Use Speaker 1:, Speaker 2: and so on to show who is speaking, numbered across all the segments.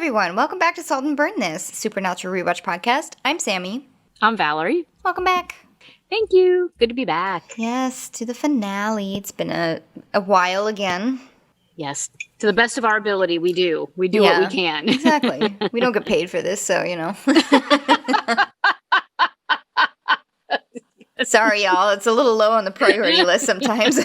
Speaker 1: everyone. Welcome back to Salt and Burn This, Supernatural Rewatch Podcast. I'm Sami.
Speaker 2: I'm Valerie.
Speaker 1: Welcome back.
Speaker 2: Thank you. Good to be back.
Speaker 1: Yes, to the finale. It's been a while again.
Speaker 2: Yes. To the best of our ability, we do. We do what we can.
Speaker 1: Exactly. We don't get paid for this, so, you know. Sorry, y'all. It's a little low on the priority list sometimes.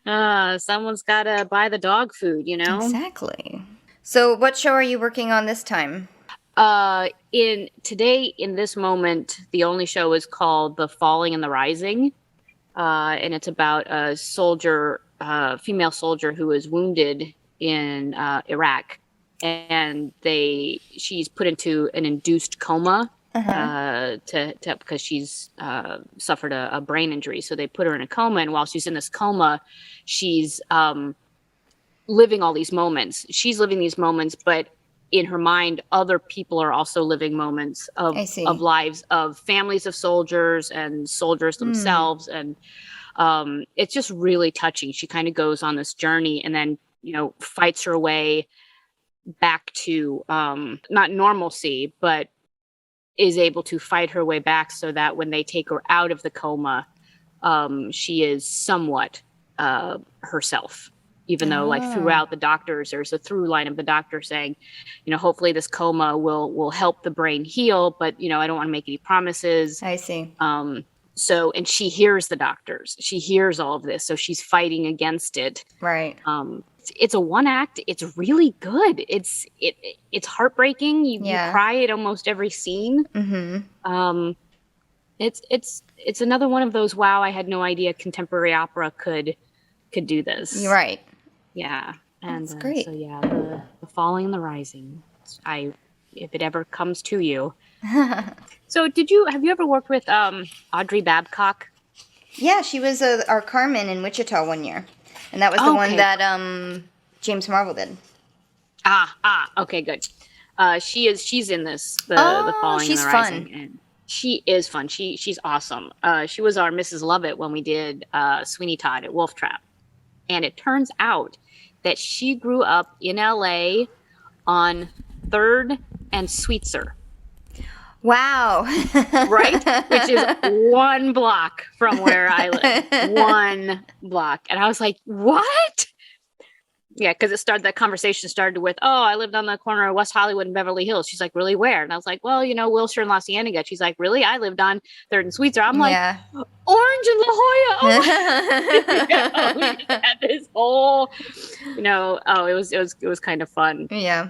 Speaker 2: Someone's got to buy the dog food, you know?
Speaker 1: Exactly. So what show are you working on this time?
Speaker 2: In this moment, the only show is called The Falling and the Rising. And it's about a soldier, female soldier who was wounded in Iraq. And she's put into an induced coma. Because she's suffered a brain injury. So they put her in a coma, and while she's in this coma, she's living all these moments. She's living these moments, but in her mind, other people are also living moments of lives of families of soldiers and soldiers themselves. And it's just really touching. She kind of goes on this journey and then, fights her way back to not normalcy, but is able to fight her way back so that when they take her out of the coma, she is somewhat herself, even though throughout the doctors, there's a through line of the doctor saying, hopefully this coma will help the brain heal, but, I don't want to make any promises.
Speaker 1: I see.
Speaker 2: And she hears the doctors, she hears all of this. So she's fighting against it. Right. It's a one act. It's really good. It's heartbreaking. You cry at almost every scene. Mm-hmm. It's another one of those. Wow, I had no idea contemporary opera could do this.
Speaker 1: You're right.
Speaker 2: Yeah, and
Speaker 1: that's great.
Speaker 2: So the Falling and the Rising. If it ever comes to you. So have you ever worked with Audrey Babcock?
Speaker 1: Yeah, she was our Carmen in Wichita one year. And that was the one that James Marvel did.
Speaker 2: Okay, good. She's in this, the Falling and the Rising. Fun. And she is fun. She's awesome. She was our Mrs. Lovett when we did Sweeney Todd at Wolf Trap. And it turns out that she grew up in LA on 3rd and Sweetser.
Speaker 1: Wow.
Speaker 2: Right? Which is 1 block from where I live. 1 block. And I was like, what? Yeah, because that conversation started with, I lived on the corner of West Hollywood and Beverly Hills. She's like, really, where? And I was like, well, Wilshire and La Cienega. She's like, really? I lived on 3rd and Sweetser. I'm like, Orange and La Jolla. Oh my we had this whole, it was kind of fun.
Speaker 1: Yeah.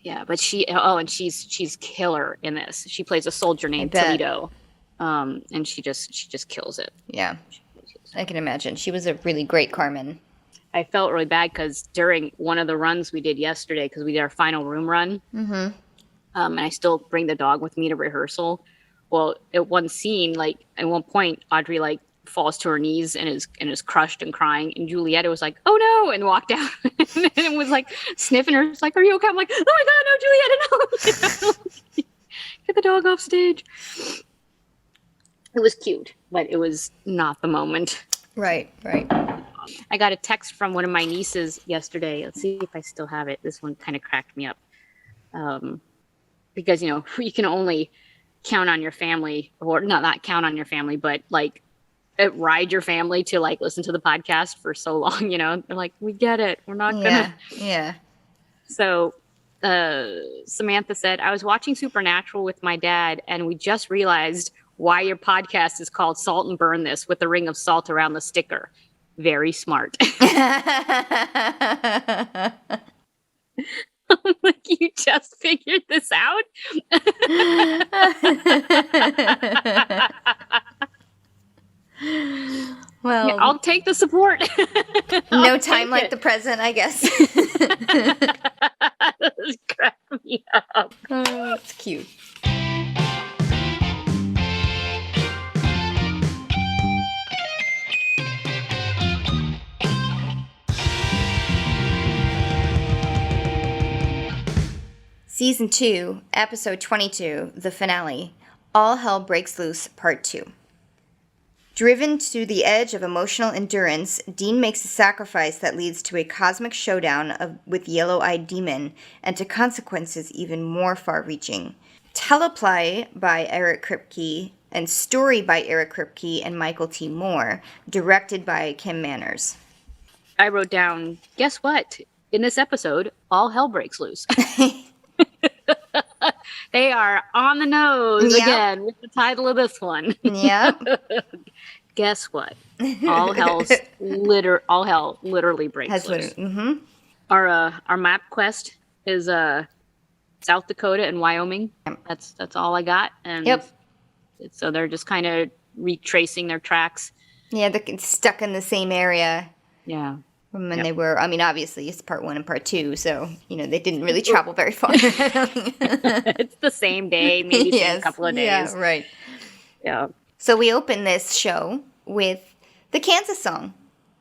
Speaker 2: Yeah, but she's killer in this. She plays a soldier named Toledo, and she just kills it.
Speaker 1: Yeah, I can imagine. She was a really great Carmen.
Speaker 2: I felt really bad because during one of the runs we did yesterday, because we did our final room run, and I still bring the dog with me to rehearsal. Well, at one scene, at one point, Audrey falls to her knees and is crushed and crying, and Julietta was like, "Oh no!" and walked out and was sniffing her. It's like, "Are you okay?" I'm like, "Oh my god, no, Julietta, no!" Get the dog off stage. It was cute, but it was not the moment.
Speaker 1: Right.
Speaker 2: I got a text from one of my nieces yesterday. Let's see if I still have it. This one kind of cracked me up, because you can only count on your family, or not count on your family, but ride your family to listen to the podcast for so long. They're like, we get it. We're not gonna.
Speaker 1: Yeah.
Speaker 2: So Samantha said, I was watching Supernatural with my dad, and we just realized why your podcast is called Salt and Burn This, with the ring of salt around the sticker. Very smart. I'm like, you just figured this out?
Speaker 1: Well,
Speaker 2: yeah, I'll take the support.
Speaker 1: No time like the present, I guess.
Speaker 2: This cracked me up.
Speaker 1: Oh, it's cute. Season 2, Episode 22, the finale, All Hell Breaks Loose, Part 2. Driven to the edge of emotional endurance, Dean makes a sacrifice that leads to a cosmic showdown with Yellow-Eyed Demon and to consequences even more far-reaching. Teleplay by Eric Kripke and story by Eric Kripke and Michael T. Moore, directed by Kim Manners.
Speaker 2: I wrote down, guess what? In this episode, all hell breaks loose. They are on the nose again with the title of this one.
Speaker 1: Yep.
Speaker 2: Guess what? All hell literally breaks loose.
Speaker 1: Mm-hmm.
Speaker 2: Our map quest is South Dakota and Wyoming. That's all I got. And so they're just kind of retracing their tracks. Yeah,
Speaker 1: they're stuck in the same area.
Speaker 2: Yeah.
Speaker 1: From when they were, I mean, obviously it's part 1 and part 2, so, they didn't really travel very far.
Speaker 2: It's the same day, maybe same couple of days.
Speaker 1: Yeah, right.
Speaker 2: Yeah.
Speaker 1: So we open this show with the Kansas song.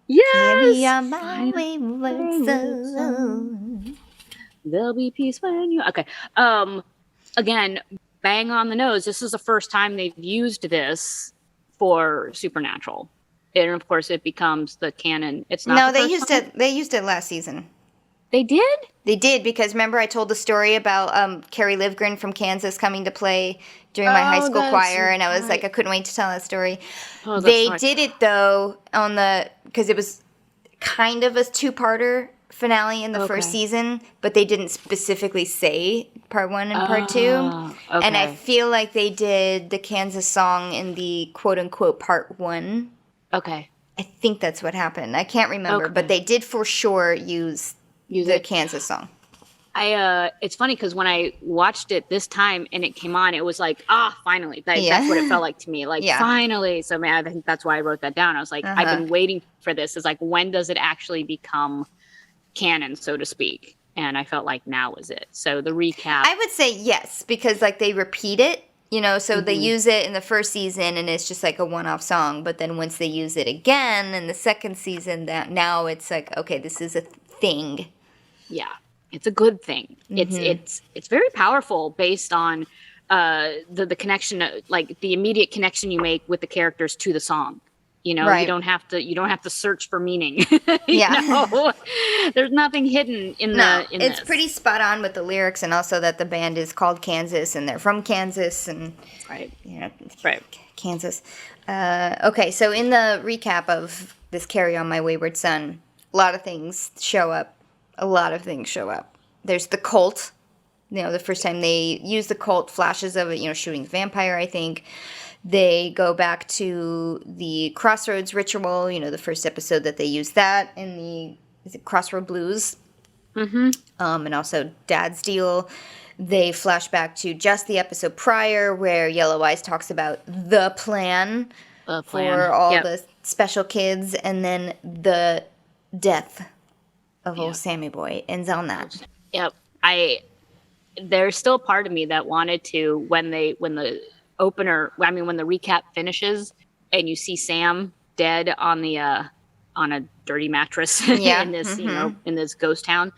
Speaker 2: Yes!
Speaker 1: Carry on my wayward son.
Speaker 2: There'll be peace when you... Okay. Again, bang on the nose. This is the first time they've used this for Supernatural. And of course, it becomes the canon. It's not.
Speaker 1: No, they used it. They used it last season.
Speaker 2: They did.
Speaker 1: They did because remember I told the story about Carrie Livgren from Kansas coming to play during my high school choir, and I was like, I couldn't wait to tell that story. Oh, they did it though because it was kind of a 2-parter finale in the first season, but they didn't specifically say part 1 and part 2. Okay. And I feel like they did the Kansas song in the quote unquote part 1.
Speaker 2: Okay.
Speaker 1: I think that's what happened. I can't remember, but they did for sure use the Kansas song.
Speaker 2: It's funny because when I watched it this time and it came on, it was like, finally. That's what it felt like to me. Like, finally. So I think that's why I wrote that down. I was like, I've been waiting for this. It's like, when does it actually become canon, so to speak? And I felt like now was it. So the recap.
Speaker 1: I would say yes, because they repeat it. So they use it in the first season and it's just like a one-off song. But then once they use it again in the second season, that now it's like, okay, this is a thing.
Speaker 2: Yeah, it's a good thing. Mm-hmm. It's very powerful based on the connection, like the immediate connection you make with the characters to the song. Right. You don't have to search for meaning. There's nothing hidden in
Speaker 1: it's pretty spot on with the lyrics, and also that the band is called Kansas and they're from Kansas, and Kansas. Okay, so in the recap of this Carry On My Wayward Son, a lot of things show up. There's the cult. The first time they use the cult, flashes of it, shooting the vampire, I think. They go back to the Crossroads ritual, the first episode that they used that in the Crossroad Blues. Mm-hmm. And also Dad's Deal. They flash back to just the episode prior where Yellow Eyes talks about the plan. For all the special kids. And then the death of old Sammy Boy ends on that.
Speaker 2: Yep. There's still a part of me that wanted to, when the recap finishes and you see Sam dead on a dirty mattress in this, in this ghost town,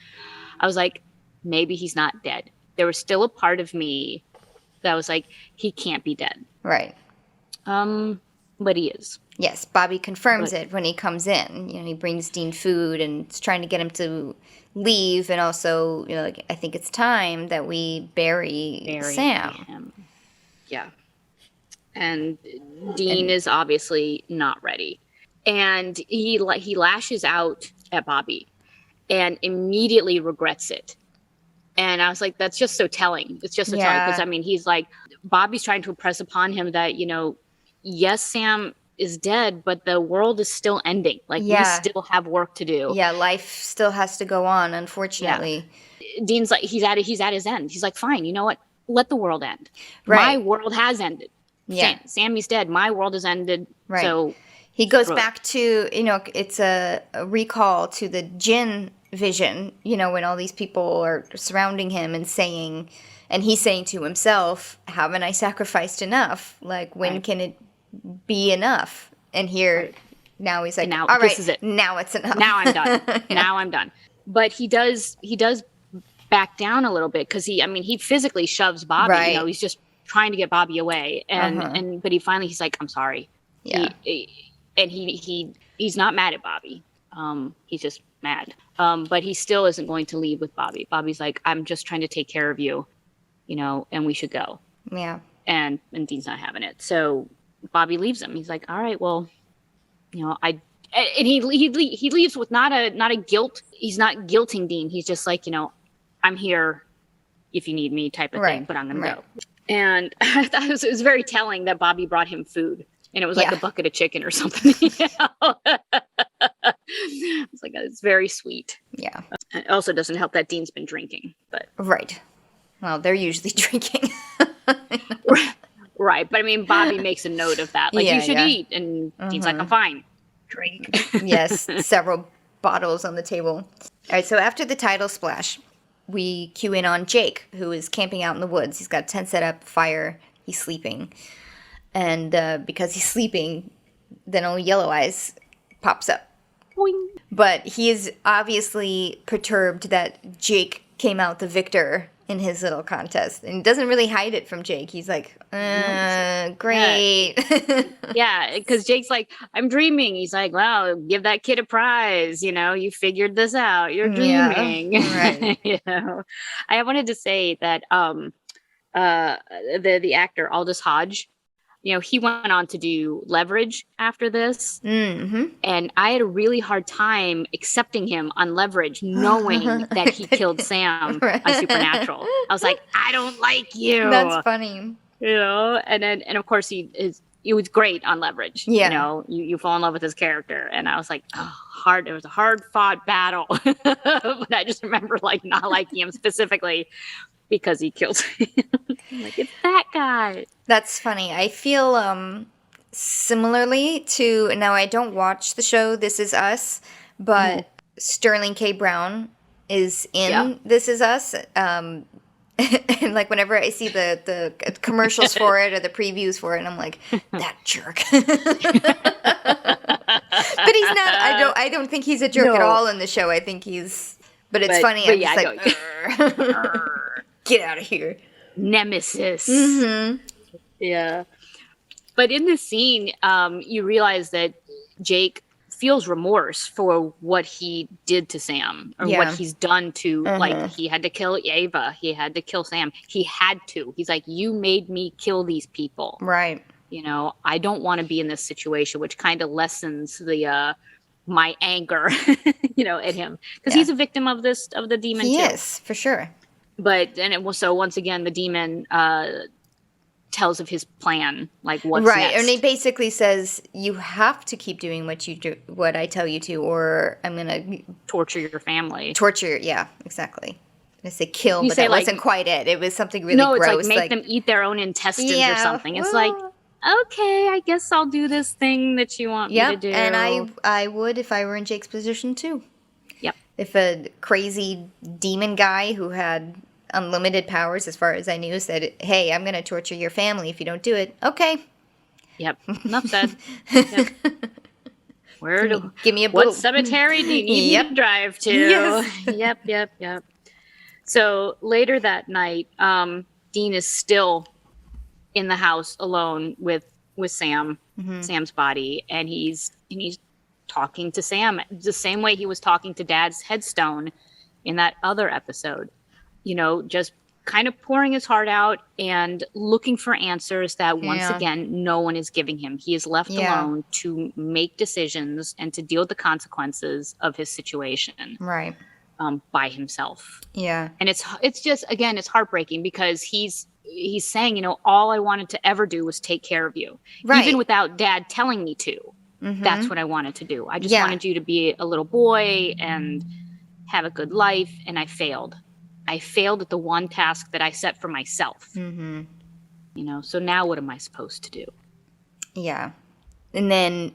Speaker 2: I was like, maybe he's not dead. There was still a part of me that was like, he can't be dead.
Speaker 1: Right.
Speaker 2: But he is.
Speaker 1: Yes, Bobby confirms it when he comes in. He brings Dean food and is trying to get him to leave, and also, I think it's time that we bury Sam.
Speaker 2: Him. Yeah. And Dean is obviously not ready. And he lashes out at Bobby and immediately regrets it. And I was like, that's just so telling. It's just so telling. Because, he's like, Bobby's trying to impress upon him that, yes, Sam is dead, but the world is still ending. Like, we still have work to do.
Speaker 1: Yeah, life still has to go on, unfortunately.
Speaker 2: Yeah. Dean's like, he's at his end. He's like, fine, you know what? Let the world end. Right. My world has ended. Yeah. Sammy's dead. My world has ended. Right. So
Speaker 1: he goes back to, it's a recall to the Jinn vision, when all these people are surrounding him and saying, and he's saying to himself, haven't I sacrificed enough? Like, when can it be enough? And here, now he's like,
Speaker 2: now,
Speaker 1: all right,
Speaker 2: this is it.
Speaker 1: Now it's enough.
Speaker 2: Now I'm done. Now I'm done. But he does back down a little bit because he physically shoves Bobby.
Speaker 1: Right.
Speaker 2: He's just trying to get Bobby away, but he's like, I'm sorry.
Speaker 1: Yeah.
Speaker 2: He's not mad at Bobby. He's just mad. But he still isn't going to leave with Bobby. Bobby's like, I'm just trying to take care of you, and we should go.
Speaker 1: Yeah.
Speaker 2: And Dean's not having it. So Bobby leaves him. He's like, all right, well, and he leaves with not a guilt. He's not guilting Dean. He's just like, I'm here if you need me type of thing, but I'm going to go. And I thought it was very telling that Bobby brought him food. And it was like a bucket of chicken or something. It's like, it's very sweet.
Speaker 1: Yeah.
Speaker 2: It also doesn't help that Dean's been drinking. But
Speaker 1: Right. Well, they're usually drinking.
Speaker 2: Right. But I mean, Bobby makes a note of that. Like, you should eat. And Dean's like, I'm fine. Drink.
Speaker 1: Yes. Several bottles on the table. All right. So after the title splash, we cue in on Jake, who is camping out in the woods. He's got a tent set up, fire. He's sleeping. And because he's sleeping, then only Yellow Eyes pops up.
Speaker 2: Boing.
Speaker 1: But he is obviously perturbed that Jake came out the victor in his little contest. And he doesn't really hide it from Jake. He's like, great.
Speaker 2: Yeah, because Jake's like, I'm dreaming. He's like, well, give that kid a prize. You figured this out. You're dreaming.
Speaker 1: Yeah,
Speaker 2: right. I wanted to say that the actor, Aldous Hodge, he went on to do Leverage after this.
Speaker 1: Mm-hmm.
Speaker 2: And I had a really hard time accepting him on Leverage, knowing that he killed Sam on Supernatural. I was like, I don't like you.
Speaker 1: That's funny.
Speaker 2: And of course he was great on Leverage.
Speaker 1: Yeah.
Speaker 2: You fall in love with his character. And I was like, hard. It was a hard fought battle. But I just remember not liking him specifically because he killed him. Like, it's that guy.
Speaker 1: That's funny. I feel similarly to, now I don't watch the show This Is Us, but Sterling K. Brown is in This Is Us. And like whenever I see the commercials for it or the previews for it, and I'm like, that jerk. But he's not. I don't think he's a jerk at all in the show. I think he's. But it's funny. I'm just like, get out of here.
Speaker 2: Nemesis.
Speaker 1: Mm-hmm.
Speaker 2: Yeah. But in this scene, you realize that Jake feels remorse for what he did to Sam, or what he's done to, like, he had to kill Ava. He had to kill Sam. He had to. He's like, you made me kill these people.
Speaker 1: Right.
Speaker 2: I don't want to be in this situation, which kind of lessens the my anger, at him. Because he's a victim of the demon too.
Speaker 1: Yes, for sure.
Speaker 2: But, so once again, the demon tells of his plan, like what's
Speaker 1: right
Speaker 2: next.
Speaker 1: And he basically says, you have to keep doing what I tell you to, or I'm gonna
Speaker 2: torture your family.
Speaker 1: Yeah, exactly. I say kill,
Speaker 2: You
Speaker 1: but
Speaker 2: say,
Speaker 1: that
Speaker 2: like,
Speaker 1: wasn't quite it. It was something really
Speaker 2: no,
Speaker 1: gross.
Speaker 2: It's like make them eat their own intestines or something. It's like, okay, I guess I'll do this thing that you want me to do.
Speaker 1: And I would if I were in Jake's position too.
Speaker 2: Yep.
Speaker 1: If a crazy demon guy who had unlimited powers, as far as I knew, said, hey, I'm going to torture your family if you don't do it. Okay.
Speaker 2: Yep. Enough said. Yep.
Speaker 1: Give me a boot.
Speaker 2: What cemetery do you need me to drive to?
Speaker 1: Yes.
Speaker 2: Yep. So later that night, Dean is still in the house alone with Sam, Sam's body, and he's talking to Sam the same way he was talking to Dad's headstone in that other episode. Just kind of pouring his heart out and looking for answers that once again, no one is giving him. He is left alone to make decisions and to deal with the consequences of his situation.
Speaker 1: Right.
Speaker 2: By himself.
Speaker 1: Yeah.
Speaker 2: And it's just, again, it's heartbreaking because he's saying, all I wanted to ever do was take care of you. Right. Even without Dad telling me to. Mm-hmm. That's what I wanted to do. I just wanted you to be a little boy and have a good life, and I failed. I failed at the one task that I set for myself. Mm-hmm. So now what am I supposed to do? Yeah.
Speaker 1: And then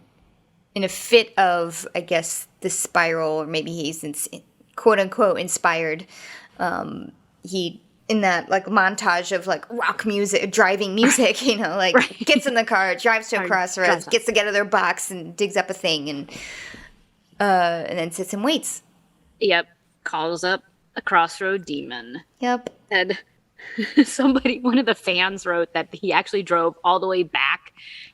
Speaker 1: in a fit of, I guess, the spiral, or maybe he's quote unquote inspired, he, in that like montage of like rock music, driving music, gets in the car, drives to a crossroads, gets together their box and digs up a thing and then sits and waits.
Speaker 2: Yep. Calls up a crossroad demon.
Speaker 1: Yep.
Speaker 2: And one of the fans wrote that he actually drove all the way back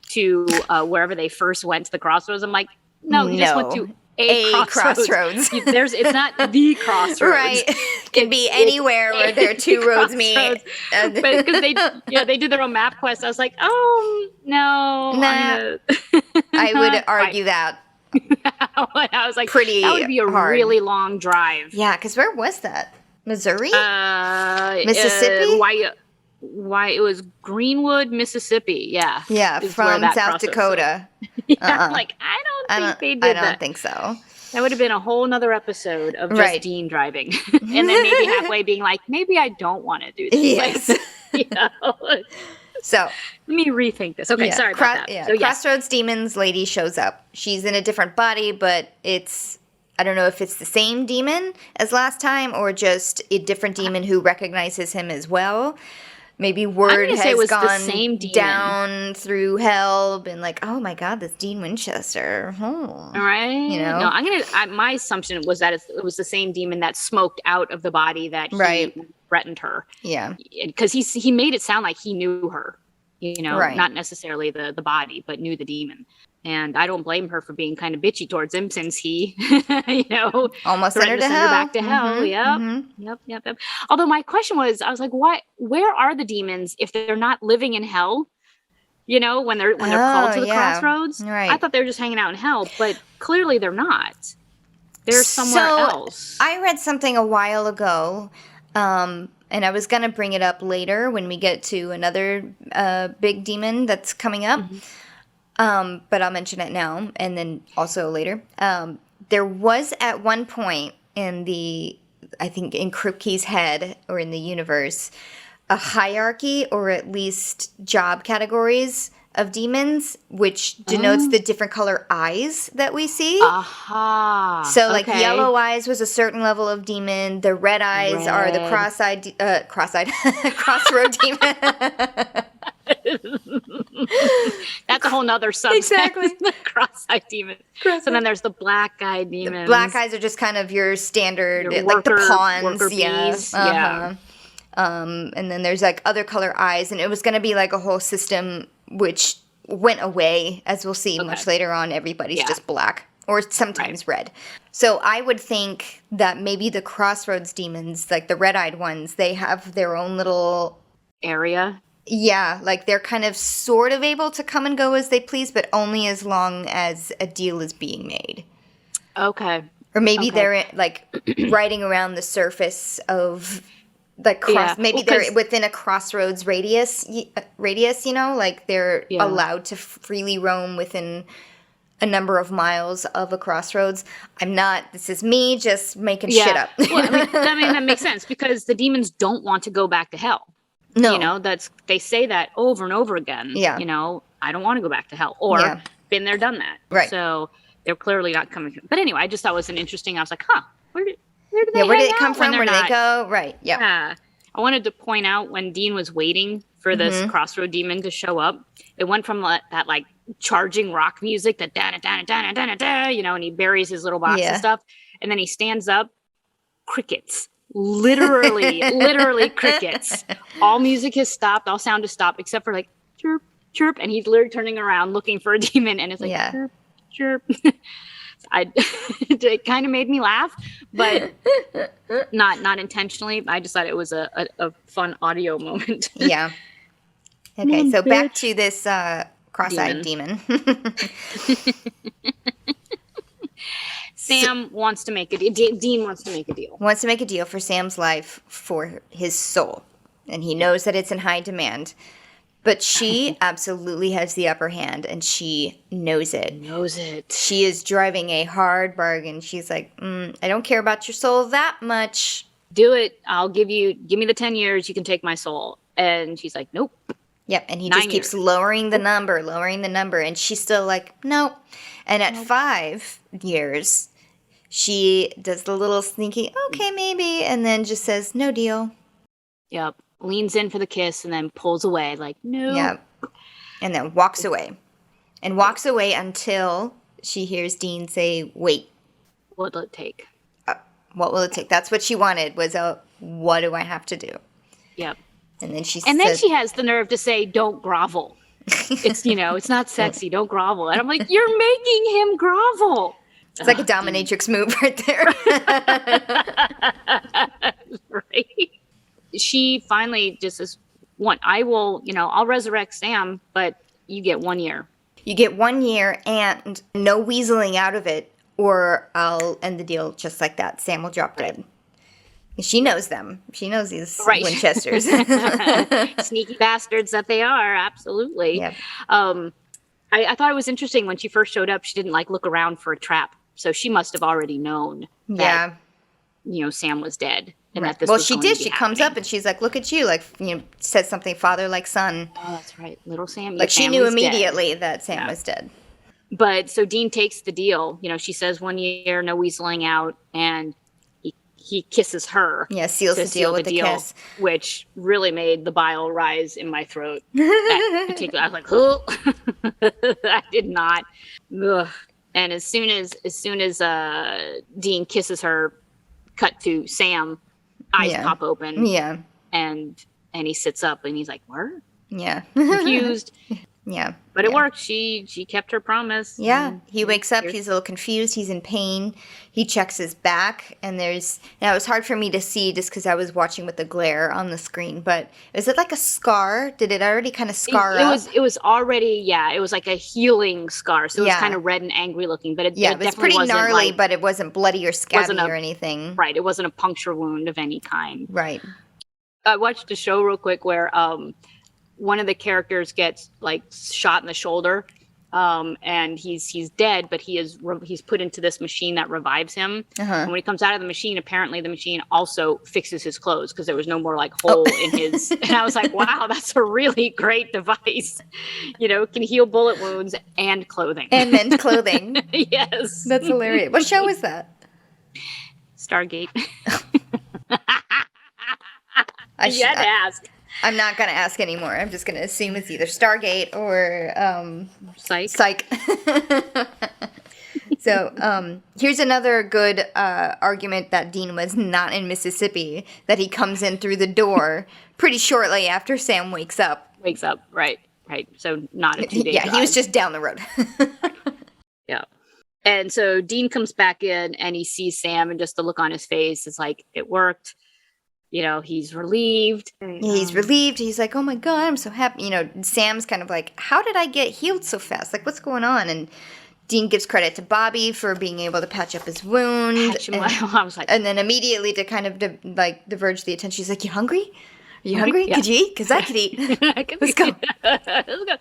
Speaker 2: to wherever they first went to the crossroads. I'm like, no, he just went to a crossroads. It's not the crossroads.
Speaker 1: Right. It can be anywhere where there are two roads meet.
Speaker 2: But because they did their own map quest, I was like, oh no,
Speaker 1: nah. I would argue that.
Speaker 2: I was like,
Speaker 1: pretty
Speaker 2: that would be a
Speaker 1: hard.
Speaker 2: really long drive.
Speaker 1: Yeah, because where was that? Missouri? Mississippi?
Speaker 2: Why it was Greenwood, Mississippi. Yeah.
Speaker 1: Yeah, from South Dakota.
Speaker 2: Like, I don't think they did that.
Speaker 1: I don't think so.
Speaker 2: That would have been a whole nother episode of just Dean driving. And then maybe halfway being like, maybe I don't want to do this.
Speaker 1: Yes.
Speaker 2: Like, so let me rethink this. Okay, sorry about that.
Speaker 1: Yeah,
Speaker 2: so,
Speaker 1: Crossroads Demons lady shows up. She's in a different body, but I don't know if it's the same demon as last time or just a different demon who recognizes him as well. Maybe word has gone down through hell, been like, oh my God, this Dean Winchester.
Speaker 2: All right. No, my assumption was that it was the same demon that smoked out of the body that he threatened her.
Speaker 1: Yeah.
Speaker 2: Because he made it sound like he knew her, not necessarily the body, but knew the demon. And I don't blame her for being kind of bitchy towards him since he,
Speaker 1: almost sent her to hell.
Speaker 2: Back to hell. Yep. Although my question was, I was like, where are the demons if they're not living in hell? When they're called to the crossroads.
Speaker 1: Right.
Speaker 2: I thought they were just hanging out in hell, but clearly they're not. They're somewhere else.
Speaker 1: I read something a while ago, and I was going to bring it up later when we get to another big demon that's coming up. Mm-hmm. But I'll mention it now and then also later. There was at one point I think in Kripke's head or in the universe, a hierarchy or at least job categories of demons, which denotes the different color eyes that we see.
Speaker 2: Aha.
Speaker 1: So like yellow eyes was a certain level of demon. The red eyes are the crossroad demon.
Speaker 2: That's a whole nother subset.
Speaker 1: Exactly.
Speaker 2: The cross-eyed demon. So then there's the black-eyed demons.
Speaker 1: The black eyes are just kind of your standard, like the pawns.
Speaker 2: Bees.
Speaker 1: Yeah. And then there's like other color eyes, and it was going to be like a whole system which went away, as we'll see much later on. Everybody's just black or sometimes red. So I would think that maybe the crossroads demons, like the red-eyed ones, they have their own little
Speaker 2: area.
Speaker 1: Yeah, like they're kind of sort of able to come and go as they please, but only as long as a deal is being made.
Speaker 2: Okay.
Speaker 1: Or maybe they're like riding around the surface of the maybe they're within a crossroads radius, like they're allowed to freely roam within a number of miles of a crossroads. This is me just making shit up.
Speaker 2: Well, that makes sense because the demons don't want to go back to hell.
Speaker 1: No.
Speaker 2: They say that over and over again.
Speaker 1: Yeah.
Speaker 2: I don't want to go back to hell or been there, done that.
Speaker 1: Right.
Speaker 2: So they're clearly not coming. But anyway, I just thought it was I was like, where did
Speaker 1: they come from? Where did they go? Right. Yeah.
Speaker 2: Yeah. I wanted to point out when Dean was waiting for this crossroad demon to show up, it went from that like charging rock music that and he buries his little box and stuff. And then he stands up, crickets. Literally crickets. All music has stopped, all sound has stopped, except for like chirp, chirp, and he's literally turning around looking for a demon, and it's like chirp, chirp. It kind of made me laugh, but not intentionally. I just thought it was a fun audio moment.
Speaker 1: Yeah. Okay, so back to this cross-eyed demon.
Speaker 2: Sam wants to make a deal. Dean wants to make a deal.
Speaker 1: Wants to make a deal for Sam's life for his soul. And he knows that it's in high demand. But she absolutely has the upper hand, and she knows it. She is driving a hard bargain. She's like, I don't care about your soul that much.
Speaker 2: Do it. I'll give me the 10 years. You can take my soul. And she's like, nope.
Speaker 1: Yep, and he just keeps lowering the number. And she's still like, nope. And at 5 years, she does the little sneaky, okay, maybe, and then just says, no deal.
Speaker 2: Yep. Leans in for the kiss and then pulls away like, no.
Speaker 1: Yep. And then walks away. And walks away until she hears Dean say, wait.
Speaker 2: What will it take?
Speaker 1: What will it take? That's what she wanted was what do I have to do?
Speaker 2: Yep.
Speaker 1: And then she
Speaker 2: she has the nerve to say, don't grovel. It's, it's not sexy. Don't grovel. And I'm like, you're making him grovel.
Speaker 1: It's like a dominatrix move right there.
Speaker 2: Right. She finally just says, I'll resurrect Sam, but you get 1 year.
Speaker 1: You get 1 year and no weaseling out of it, or I'll end the deal just like that. Sam will drop dead. She knows them. She knows these Winchesters.
Speaker 2: Sneaky bastards that they are. Absolutely.
Speaker 1: Yeah.
Speaker 2: I thought it was interesting when she first showed up, she didn't look around for a trap. So she must have already known that, Sam was dead. And that this was
Speaker 1: she
Speaker 2: going
Speaker 1: did.
Speaker 2: To be
Speaker 1: She
Speaker 2: happening.
Speaker 1: comes up and she's like, look at you. Says something father like son.
Speaker 2: Oh, that's right. Little Sam.
Speaker 1: She knew immediately that Sam was dead.
Speaker 2: But so Dean takes the deal. She says 1 year, no weaseling out. And he kisses her.
Speaker 1: Yeah, seals the deal with the kiss.
Speaker 2: Which really made the bile rise in my throat. I was like, oh, I did not. Ugh. And as soon as Dean kisses her, cut to Sam, eyes pop open.
Speaker 1: Yeah.
Speaker 2: And he sits up and he's like, what?
Speaker 1: Yeah.
Speaker 2: Confused.
Speaker 1: Yeah.
Speaker 2: But it worked. She kept her promise.
Speaker 1: Yeah. He wakes up. He's a little confused. He's in pain. He checks his back. And now it was hard for me to see just because I was watching with the glare on the screen. But is it like a scar? Did it already kind of scar up?
Speaker 2: It was already, it was like a healing scar. So it was kind of red and angry looking. But it
Speaker 1: was pretty gnarly, but it wasn't bloody or scabby or anything.
Speaker 2: Right. It wasn't a puncture wound of any kind.
Speaker 1: Right.
Speaker 2: I watched a show real quick where one of the characters gets shot in the shoulder, and he's dead, but he's put into this machine that revives him. And when he comes out of the machine, apparently the machine also fixes his clothes because there was no more hole in his. And I was like, wow, that's a really great device. Can heal bullet wounds and clothing.
Speaker 1: And men's clothing.
Speaker 2: Yes,
Speaker 1: that's hilarious. What show is that?
Speaker 2: Stargate.
Speaker 1: You had to ask. I'm not going to ask anymore. I'm just going to assume it's either Stargate or Psych. So here's another good argument that Dean was not in Mississippi, that he comes in through the door pretty shortly after Sam wakes up.
Speaker 2: Right. So not a 2-day drive.
Speaker 1: He was just down the road.
Speaker 2: Yeah. And so Dean comes back in and he sees Sam, and just the look on his face is like, it worked. He's relieved.
Speaker 1: He's relieved. He's like, oh my God, I'm so happy. Sam's kind of like, how did I get healed so fast? What's going on? And Dean gives credit to Bobby for being able to patch up his wound.
Speaker 2: I was like,
Speaker 1: and then immediately to kind of diverge the attention, she's like, you hungry? Are you hungry? Yeah. Could you eat? Because I could eat. Let's go.
Speaker 2: Let's go.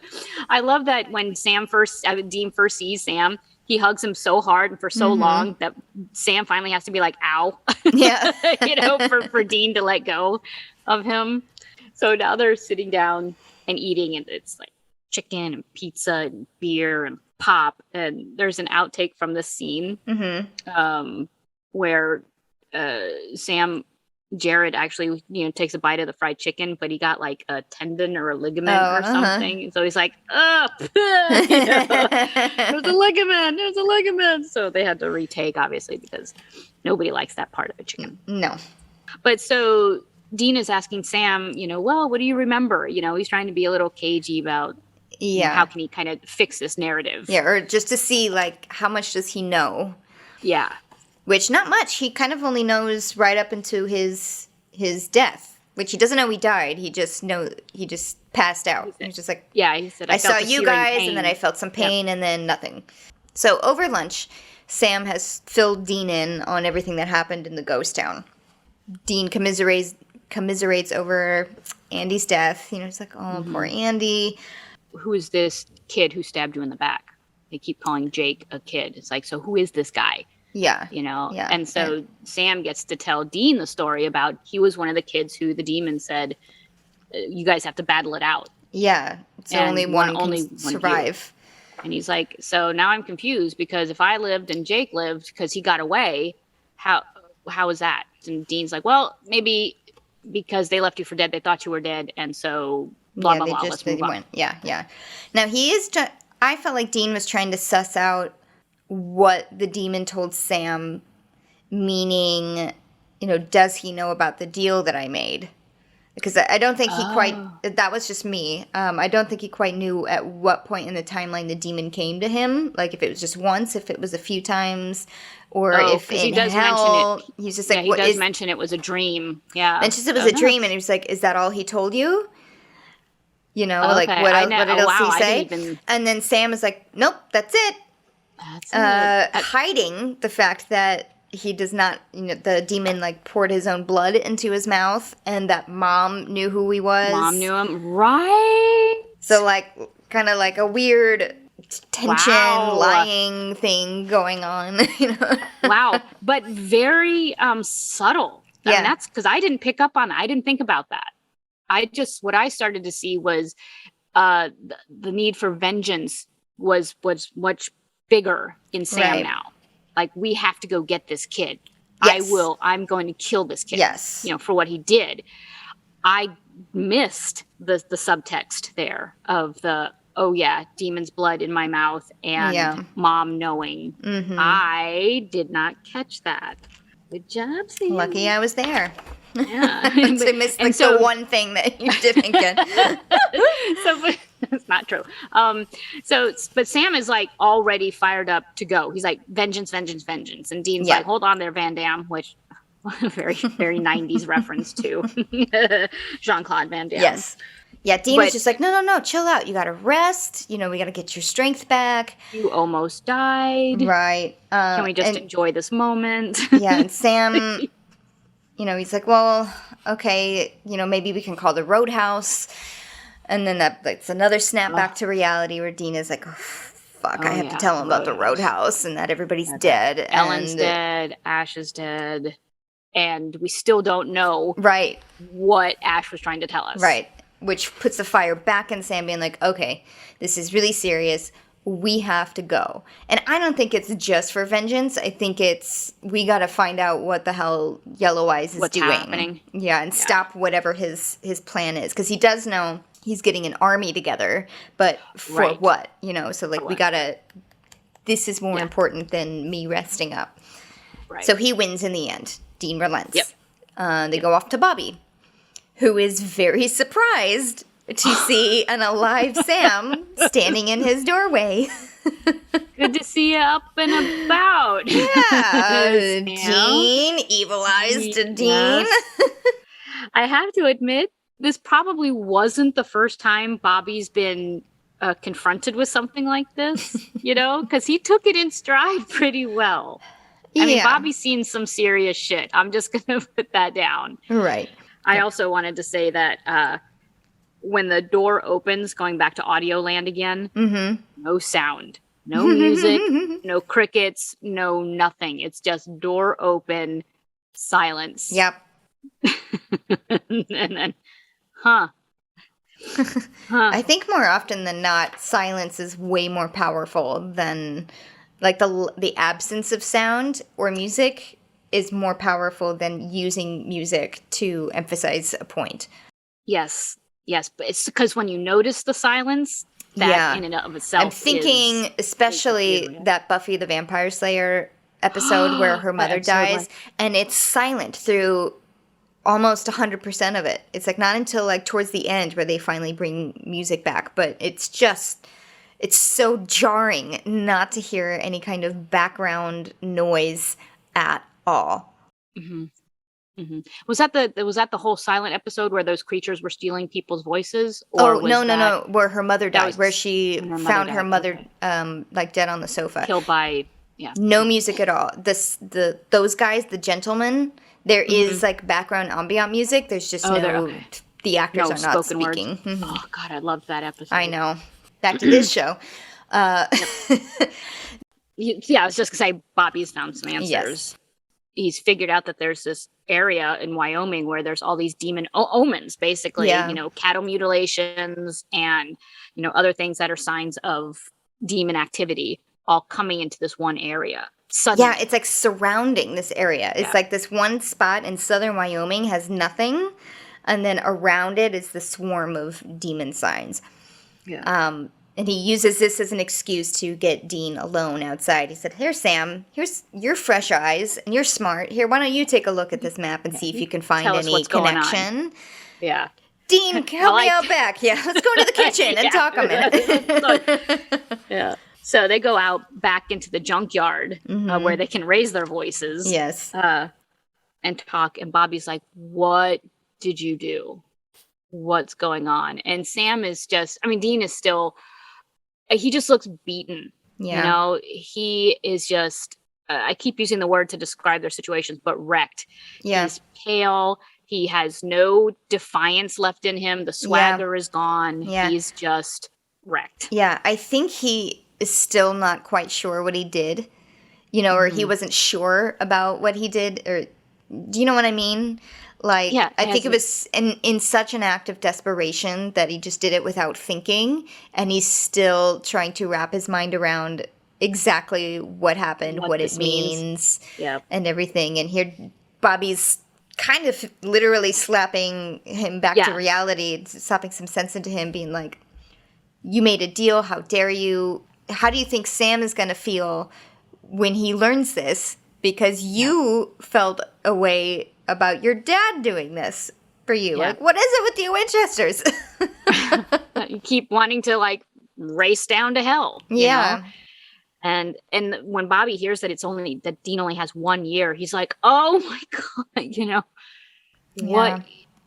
Speaker 2: I love that when Dean first sees Sam, he hugs him so hard and for so long that Sam finally has to be like, ow.
Speaker 1: Yeah.
Speaker 2: For Dean to let go of him. So now they're sitting down and eating, and it's chicken and pizza and beer and pop. And there's an outtake from the scene where Jared actually, takes a bite of the fried chicken, but he got a tendon or a ligament or something. And so he's like, up, there's a ligament. So they had to retake, obviously, because nobody likes that part of a chicken.
Speaker 1: No.
Speaker 2: But so Dean is asking Sam, well, what do you remember? He's trying to be a little cagey about how can he kind of fix this narrative?
Speaker 1: Yeah, or just to see, how much does he know?
Speaker 2: Yeah.
Speaker 1: Which, not much. He kind of only knows right up into his death, which he doesn't know he died. He just passed out. He's just like,
Speaker 2: he said,
Speaker 1: I saw you guys, and then I felt some pain, and then nothing. So over lunch, Sam has filled Dean in on everything that happened in the ghost town. Dean commiserates over Andy's death. He's like, oh, poor Andy.
Speaker 2: Who is this kid who stabbed you in the back? They keep calling Jake a kid. It's like, so who is this guy?
Speaker 1: Yeah.
Speaker 2: Yeah. And so Sam gets to tell Dean the story about he was one of the kids who the demon said, you guys have to battle it out.
Speaker 1: Yeah. So only one can survive.
Speaker 2: And he's like, so now I'm confused because if I lived and Jake lived because he got away, how is that? And Dean's like, well, maybe because they left you for dead, they thought you were dead. And so blah, blah, blah, let's move on.
Speaker 1: Yeah. Now I felt like Dean was trying to suss out what the demon told Sam, meaning, does he know about the deal that I made? Because I don't think he quite,
Speaker 2: Oh.
Speaker 1: that was just me. I don't think he quite knew at what point in the timeline the demon came to him. Like if it was just once, if it was a few times, or
Speaker 2: Oh,
Speaker 1: if
Speaker 2: because he
Speaker 1: in
Speaker 2: does mention
Speaker 1: hell,
Speaker 2: it.
Speaker 1: he's just
Speaker 2: Yeah,
Speaker 1: like,
Speaker 2: he
Speaker 1: what
Speaker 2: does
Speaker 1: is,
Speaker 2: mention it was a dream. Yeah.
Speaker 1: mentions it was
Speaker 2: Oh,
Speaker 1: a
Speaker 2: no,
Speaker 1: dream, and
Speaker 2: that's
Speaker 1: he was like, is that all he told you? You know, like
Speaker 2: okay.
Speaker 1: what
Speaker 2: I
Speaker 1: else,
Speaker 2: know.
Speaker 1: what
Speaker 2: Oh,
Speaker 1: else did
Speaker 2: wow.
Speaker 1: he
Speaker 2: I didn't
Speaker 1: say?
Speaker 2: even.
Speaker 1: And then Sam is like, nope, that's it.
Speaker 2: That's it.
Speaker 1: Hiding the fact that he does not, the demon like poured his own blood into his mouth, and that mom knew who he was.
Speaker 2: Mom knew him. Right.
Speaker 1: So like, kind of like a weird tension,
Speaker 2: Wow.
Speaker 1: lying thing going on.
Speaker 2: Wow. But very subtle. I
Speaker 1: Yeah.
Speaker 2: mean, that's because I didn't pick up on. I didn't think about that. What I started to see was the need for vengeance was much bigger in Sam
Speaker 1: Right.
Speaker 2: now. Like, we have to go get this kid.
Speaker 1: Yes.
Speaker 2: I'm going to kill this kid.
Speaker 1: Yes.
Speaker 2: For what he did. I missed the subtext there of the, oh yeah, demon's blood in my mouth and mom knowing.
Speaker 1: Mm-hmm.
Speaker 2: I did not catch that. Good job, Sam.
Speaker 1: Lucky I was there.
Speaker 2: Yeah.
Speaker 1: To miss like the one thing that you didn't get.
Speaker 2: So it's not true. But Sam is like already fired up to go. He's like, vengeance, vengeance, vengeance. And Dean's like, hold on there, Van Damme, which very, very 90s reference to Jean-Claude Van Damme.
Speaker 1: Yes. Yeah, Dean is just like, no, chill out. You got to rest. We got to get your strength back.
Speaker 2: You almost died.
Speaker 1: Right.
Speaker 2: Can we just enjoy this moment?
Speaker 1: Yeah, and Sam, he's like, well, okay, maybe we can call the Roadhouse. And then that's another snap back to reality where Dean is like, oh, fuck, I have to tell him about the Roadhouse and that everybody's dead.
Speaker 2: Ellen's dead. Ash is dead. And we still don't know what Ash was trying to tell us.
Speaker 1: Right. Which puts the fire back in Sam being like, okay, this is really serious. We have to go. And I don't think it's just for vengeance. I think it's, we got to find out what the hell Yellow Eyes is doing.
Speaker 2: Happening.
Speaker 1: Yeah, and stop whatever his plan is. Because he does know he's getting an army together, but for what? So like we got to, this is more important than me resting up. Right. So he wins in the end. Dean relents. Yep. They go off to Bobby, who is very surprised to see an alive Sam standing in his doorway.
Speaker 2: Good to see you up and about.
Speaker 1: Yeah. Dean, evil eyes to Dean.
Speaker 2: Yes. I have to admit, this probably wasn't the first time Bobby's been confronted with something like this, because he took it in stride pretty well. I mean, Bobby's seen some serious shit. I'm just going to put that down.
Speaker 1: Right.
Speaker 2: I also wanted to say that when the door opens, going back to Audioland again, no sound, no music, no crickets, no nothing. It's just door open, silence.
Speaker 1: Yep.
Speaker 2: And then,
Speaker 1: I think more often than not, silence is way more powerful than, like, the absence of sound or music is more powerful than using music to emphasize a point.
Speaker 2: Yes, but it's because when you notice the silence, that in and of itself
Speaker 1: I'm thinking especially that Buffy the Vampire Slayer episode where her mother dies, and it's silent through almost 100% of it. It's like not until like towards the end where they finally bring music back, but it's so jarring not to hear any kind of background noise at all.
Speaker 2: Mm-hmm. Mm-hmm. Was that the whole silent episode where those creatures were stealing people's voices? Or
Speaker 1: no, where her mother died, where she found her mother like dead on the sofa,
Speaker 2: killed by
Speaker 1: no music at all. Those guys, the gentlemen, there is like background ambient music. There's just the actors are not speaking.
Speaker 2: Mm-hmm. Oh God, I loved that episode.
Speaker 1: I know. Back to this show.
Speaker 2: I was just gonna say Bobby's found some answers.
Speaker 1: Yes.
Speaker 2: He's figured out that there's this area in Wyoming where there's all these demon omens, basically, cattle mutilations and, other things that are signs of demon activity all coming into this one area. Suddenly.
Speaker 1: Yeah, it's like surrounding this area. It's like this one spot in southern Wyoming has nothing, and then around it is the swarm of demon signs. Yeah. And he uses this as an excuse to get Dean alone outside. He said, "Here, Sam, here's your fresh eyes, and you're smart. Here, why don't you take a look at this map and see if you can find
Speaker 2: Tell us
Speaker 1: any
Speaker 2: what's going on."
Speaker 1: connection?"
Speaker 2: Yeah.
Speaker 1: Dean, help me out back. Yeah, let's go to the kitchen and talk a minute.
Speaker 2: Yeah. So they go out back into the junkyard where they can raise their voices.
Speaker 1: Yes.
Speaker 2: And talk. And Bobby's like, "What did you do? What's going on?" And Sam is just, I mean, Dean is still, he just looks beaten.
Speaker 1: Yeah.
Speaker 2: You know, he is just, I keep using the word to describe their situations, but wrecked.
Speaker 1: Yeah.
Speaker 2: He's pale. He has no defiance left in him. The swagger is gone.
Speaker 1: Yeah.
Speaker 2: He's just wrecked.
Speaker 1: Yeah, I think he is still not quite sure what he did, you know, or he wasn't sure about what he did, or do you know what I mean? Like,
Speaker 2: Yeah,
Speaker 1: I think it was in such an act of desperation that he just did it without thinking, and he's still trying to wrap his mind around exactly what happened, what it means, and everything. And here Bobby's kind of literally slapping him back to reality, slapping some sense into him, being like, "You made a deal, how dare you? How do you think Sam is going to feel when he learns this? Because you felt a way about your dad doing this for you. Like, what is it with you Winchesters?"
Speaker 2: You keep wanting to, like, race down to hell. You know? And when Bobby hears that that Dean only has 1 year, he's like, "Oh my God," you know,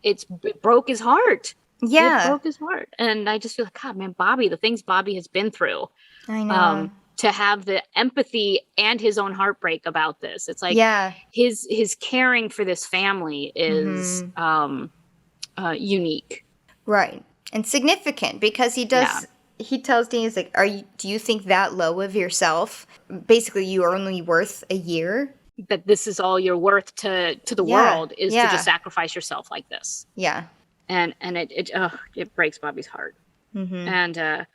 Speaker 2: it broke his heart.
Speaker 1: Yeah.
Speaker 2: It broke his heart. And I just feel like, God, man, Bobby, the things Bobby has been through.
Speaker 1: I know.
Speaker 2: To have the empathy and his own heartbreak about this. It's like his caring for this family is unique. Right.
Speaker 1: And significant, because he does he tells Dean, he's like, do you think that low of yourself? Basically, you are only worth a year?
Speaker 2: That this is all you're worth to the world, is to just sacrifice yourself like this.
Speaker 1: Yeah.
Speaker 2: And it breaks Bobby's heart. And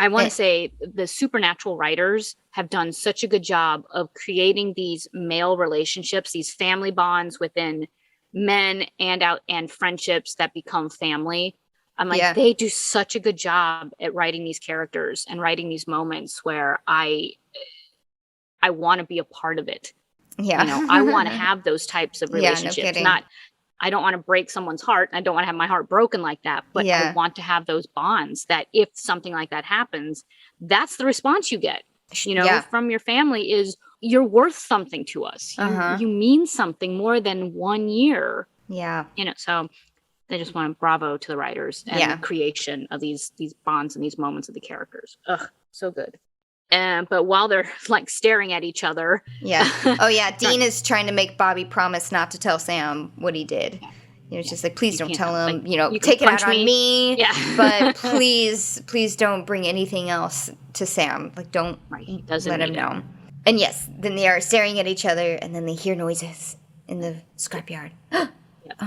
Speaker 2: I want to say the Supernatural writers have done such a good job of creating these male relationships, these family bonds within men and friendships that become family. I'm like, they do such a good job at writing these characters and writing these moments where I want to be a part of it.
Speaker 1: Yeah.
Speaker 2: You know, I want to have those types of relationships. I don't want to break someone's heart. I don't want to have my heart broken like that. But I want to have those bonds that if something like that happens, that's the response you get, you know, from your family is, "You're worth something to us. You mean something more than 1 year."
Speaker 1: Yeah.
Speaker 2: You know, so I just want to bravo to the writers and the creation of these bonds and these moments of the characters. Ugh, so good. But while they're like staring at each other.
Speaker 1: Yeah. Oh, yeah. Dean is trying to make Bobby promise not to tell Sam what he did. You know, it's just like, please don't tell him, like, you know, take it out on me. Yeah. But please don't bring anything else to Sam. Like, don't let him know. And yes, then they are staring at each other, and then they hear noises in the scrapyard. Oh,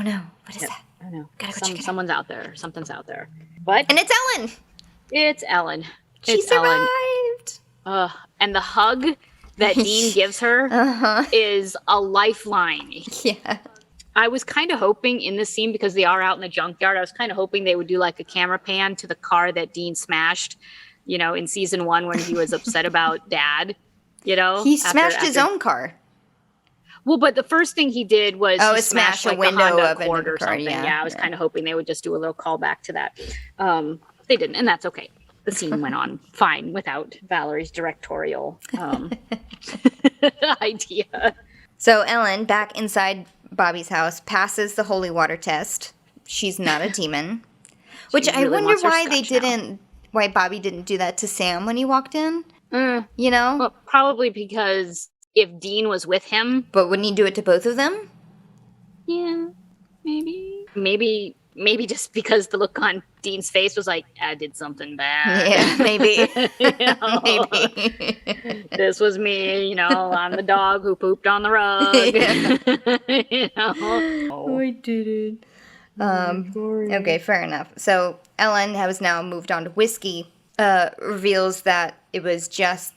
Speaker 1: no. What is that?
Speaker 2: I know.
Speaker 1: Gotta go check it
Speaker 2: someone's out there. Something's out there. But
Speaker 1: and it's Ellen.
Speaker 2: It's Ellen.
Speaker 1: She survived.
Speaker 2: And the hug that Dean gives her is a lifeline.
Speaker 1: Yeah.
Speaker 2: I was kind of hoping in this scene, because they are out in the junkyard, I was kind of hoping they would do like a camera pan to the car that Dean smashed, you know, in season 1 when he was upset about Dad, you know.
Speaker 1: He smashed his own car.
Speaker 2: Well, but the first thing he did was
Speaker 1: smash
Speaker 2: like
Speaker 1: a window
Speaker 2: Honda
Speaker 1: of
Speaker 2: Accord or something. Yeah, I was kind of hoping they would just do a little callback to that. They didn't, and that's okay. The scene went on fine without Valerie's directorial idea.
Speaker 1: So Ellen, back inside Bobby's house, passes the holy water test. She's not a demon. Which I wonder why Bobby didn't do that to Sam when he walked in. You know?
Speaker 2: Well, probably because if Dean was with him.
Speaker 1: But wouldn't he do it to both of them?
Speaker 2: Yeah, maybe. Maybe just because the look on Dean's face was like, I did something bad.
Speaker 1: Yeah, maybe.
Speaker 2: Maybe. This was me, you know, I'm the dog who pooped on the rug. You know?
Speaker 1: Oh, I did it. Okay, fair enough. So Ellen has now moved on to whiskey, reveals that it was just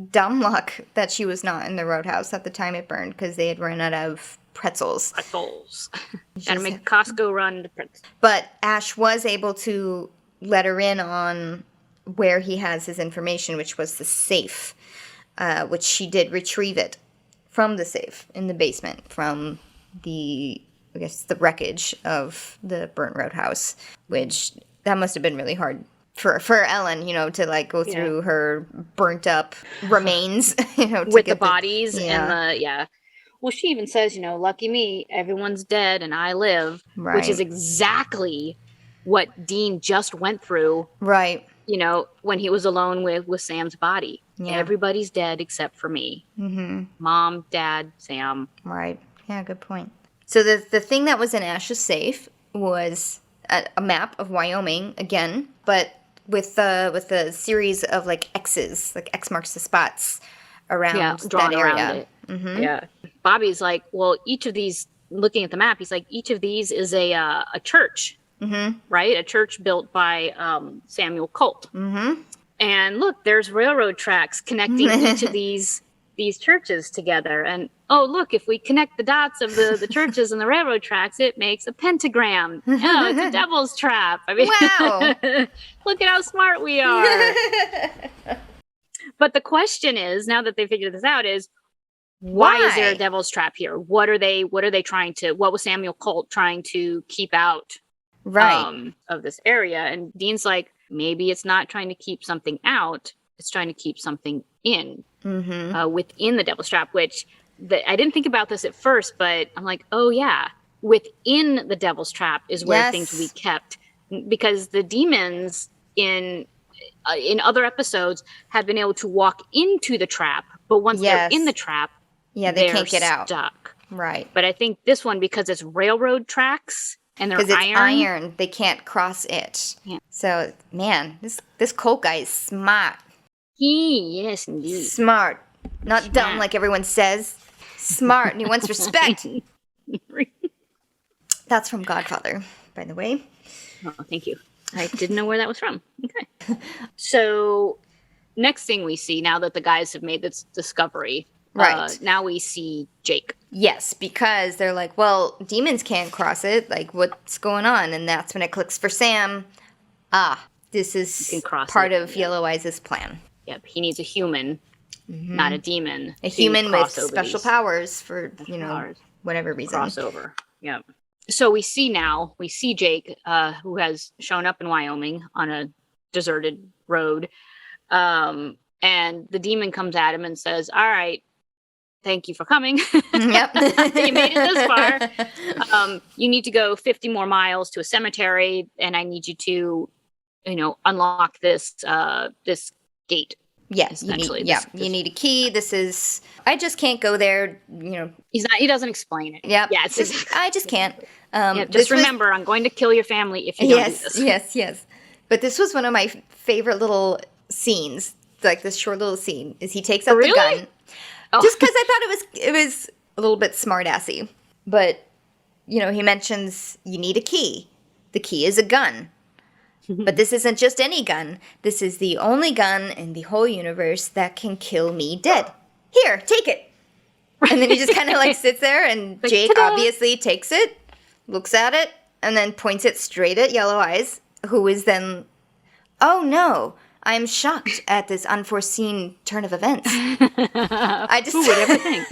Speaker 1: dumb luck that she was not in the roadhouse at the time it burned, because they had run out of pretzels.
Speaker 2: Gotta make a Costco run to pretzels.
Speaker 1: But Ash was able to let her in on where he has his information, which was the safe, which she did retrieve it from the safe in the basement from the wreckage of the burnt roadhouse, which that must have been really hard for Ellen, to like go through her burnt up remains,
Speaker 2: with the bodies and the Well, she even says, lucky me, everyone's dead and I live, which is exactly what Dean just went through.
Speaker 1: Right.
Speaker 2: When he was alone with Sam's body. Yeah. Everybody's dead except for me. Mm-hmm. Mom, Dad, Sam.
Speaker 1: Right. Yeah, good point. So the thing that was in Ash's safe was a map of Wyoming again, but with a series of like X's, like X marks the spots around that area. Around it.
Speaker 2: Mm-hmm. Yeah. Bobby's like, well, each of these, looking at the map, he's like, each of these is a church, right? A church built by Samuel Colt. Mm-hmm. And look, there's railroad tracks connecting each of these churches together. And oh, look, if we connect the dots of the churches and the railroad tracks, it makes a pentagram. Oh, it's a devil's trap. I mean,
Speaker 1: wow.
Speaker 2: Look at how smart we are. But the question is, now that they figured this out, is why is there a devil's trap here? What are they trying to, what was Samuel Colt trying to keep out of this area? And Dean's like, maybe it's not trying to keep something out, it's trying to keep something in, within the devil's trap, which I didn't think about this at first, but I'm like, oh yeah, within the devil's trap is where things will be kept, because the demons in other episodes have been able to walk into the trap, but once they're in the trap,
Speaker 1: they can't get out.
Speaker 2: Stuck.
Speaker 1: Right.
Speaker 2: But I think this one, because it's railroad tracks and they're
Speaker 1: iron, they can't cross it. Yeah. So, man, this Colt guy is smart.
Speaker 2: Yes, indeed.
Speaker 1: Smart. Not dumb like everyone says. Smart, and he wants respect. That's from Godfather, by the way.
Speaker 2: Oh, thank you. I didn't know where that was from. Okay. So, next thing we see, now that the guys have made this discovery, now we see Jake.
Speaker 1: Yes, because they're like, well, demons can't cross it. Like, what's going on? And that's when it clicks for Sam. This is part of Yellow Eyes' plan.
Speaker 2: Yep, he needs a human, not a demon.
Speaker 1: A human with special powers for, whatever reason.
Speaker 2: Crossover, yep. So we see Jake, who has shown up in Wyoming on a deserted road. And the demon comes at him and says, all right, thank you for coming. Yep. You made it this far. You need to go 50 more miles to a cemetery, and I need you to, unlock this gate.
Speaker 1: Yes, you need a key. I just can't go there,
Speaker 2: He doesn't explain it.
Speaker 1: Yep.
Speaker 2: Yeah,
Speaker 1: I just can't.
Speaker 2: Just remember, I'm going to kill your family if you don't do this.
Speaker 1: Yes. But this was one of my favorite little scenes, like this short little scene, is he takes out the gun. Oh. Just because I thought it was a little bit smart-assy. But, he mentions you need a key. The key is a gun. But this isn't just any gun. This is the only gun in the whole universe that can kill me dead. Here, take it. And then he just kind of like sits there, and Jake obviously takes it, looks at it, and then points it straight at Yellow Eyes, who is then, oh no, I'm shocked at this unforeseen turn of events. Who
Speaker 2: would ever think?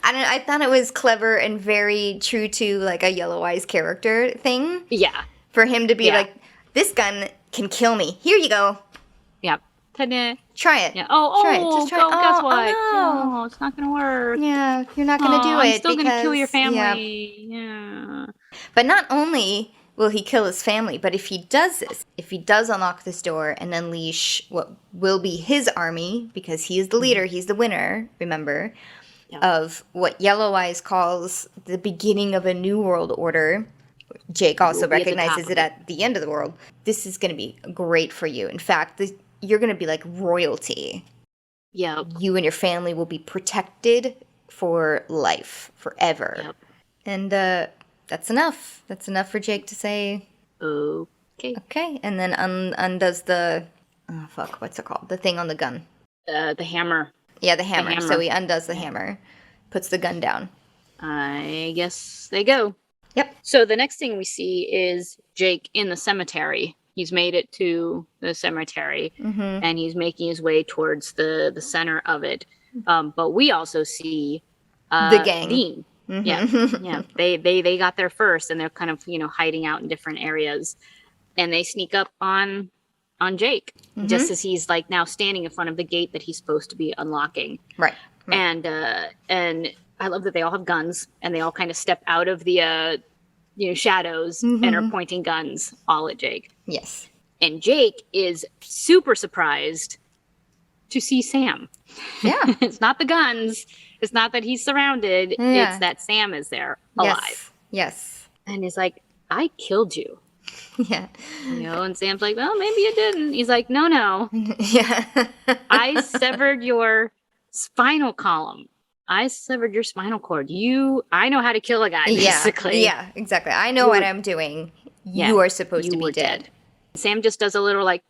Speaker 1: I thought it was clever and very true to like a Yellow Eyes character thing.
Speaker 2: Yeah.
Speaker 1: For him to be like, this gun can kill me. Here you go.
Speaker 2: Yep. Ta-da.
Speaker 1: Try it.
Speaker 2: Yeah.
Speaker 1: Try it. Just try it.
Speaker 2: Guess what?
Speaker 1: Oh,
Speaker 2: no, it's not going to work.
Speaker 1: Yeah, you're not going to do it.
Speaker 2: I'm still going to kill your family. Yeah.
Speaker 1: But not only will he kill his family, but if he does this, if he does unlock this door and unleash what will be his army, because he is the leader, he's the winner, remember, of what Yellow Eyes calls the beginning of a new world order. Jake also recognizes it at the end of the world. This is going to be great for you. In fact, you're going to be like royalty.
Speaker 2: Yeah.
Speaker 1: You and your family will be protected for life, forever. Yep. And that's enough. That's enough for Jake to say,
Speaker 2: okay.
Speaker 1: Okay. And then undoes what's it called? The thing on the gun.
Speaker 2: The hammer.
Speaker 1: Yeah, the hammer. So he undoes the hammer, puts the gun down.
Speaker 2: I guess they go.
Speaker 1: Yep.
Speaker 2: So the next thing we see is Jake in the cemetery. He's made it to the cemetery,
Speaker 1: Mm-hmm.
Speaker 2: and he's making his way towards the center of it. But we also see
Speaker 1: The gang.
Speaker 2: Dean.
Speaker 1: Mm-hmm.
Speaker 2: Yeah. They got there first, and they're kind of hiding out in different areas, and they sneak up on Jake just as he's like now standing in front of the gate that he's supposed to be unlocking.
Speaker 1: Right.
Speaker 2: And I love that they all have guns, and they all kind of step out of the shadows and are pointing guns all at Jake.
Speaker 1: Yes.
Speaker 2: And Jake is super surprised to see Sam.
Speaker 1: Yeah.
Speaker 2: It's not the guns. It's not that he's surrounded.
Speaker 1: Yeah.
Speaker 2: It's that Sam is there alive.
Speaker 1: Yes.
Speaker 2: And he's like, I killed you.
Speaker 1: Yeah.
Speaker 2: And Sam's like, well, maybe you didn't. He's like, no.
Speaker 1: Yeah.
Speaker 2: I severed your spinal column. I severed your spinal cord. I know how to kill a guy, basically.
Speaker 1: Yeah, exactly. I know what I'm doing. You are supposed to be dead.
Speaker 2: Sam just does a little like,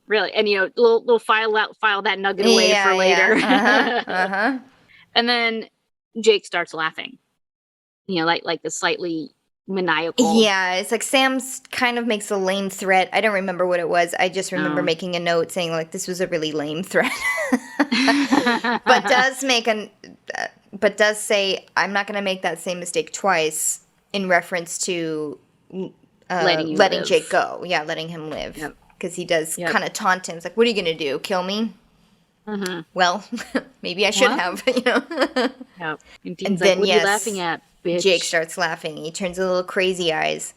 Speaker 2: really? And, little file that nugget away for later.
Speaker 1: Yeah. Uh-huh.
Speaker 2: And then Jake starts laughing. Like the slightly maniacal.
Speaker 1: Yeah, it's like Sam's kind of makes a lame threat. I don't remember what it was. I just remember making a note saying like this was a really lame threat. but does say I'm not going to make that same mistake twice in reference to letting Jake go. Yeah, letting him live. Because he does kind of taunt him. It's like, what are you going to do? Kill me? Mm-hmm. Well, maybe I should have,
Speaker 2: Yeah. And Dean's like, what are you laughing at, bitch?
Speaker 1: Jake starts laughing. He turns a little crazy eyes.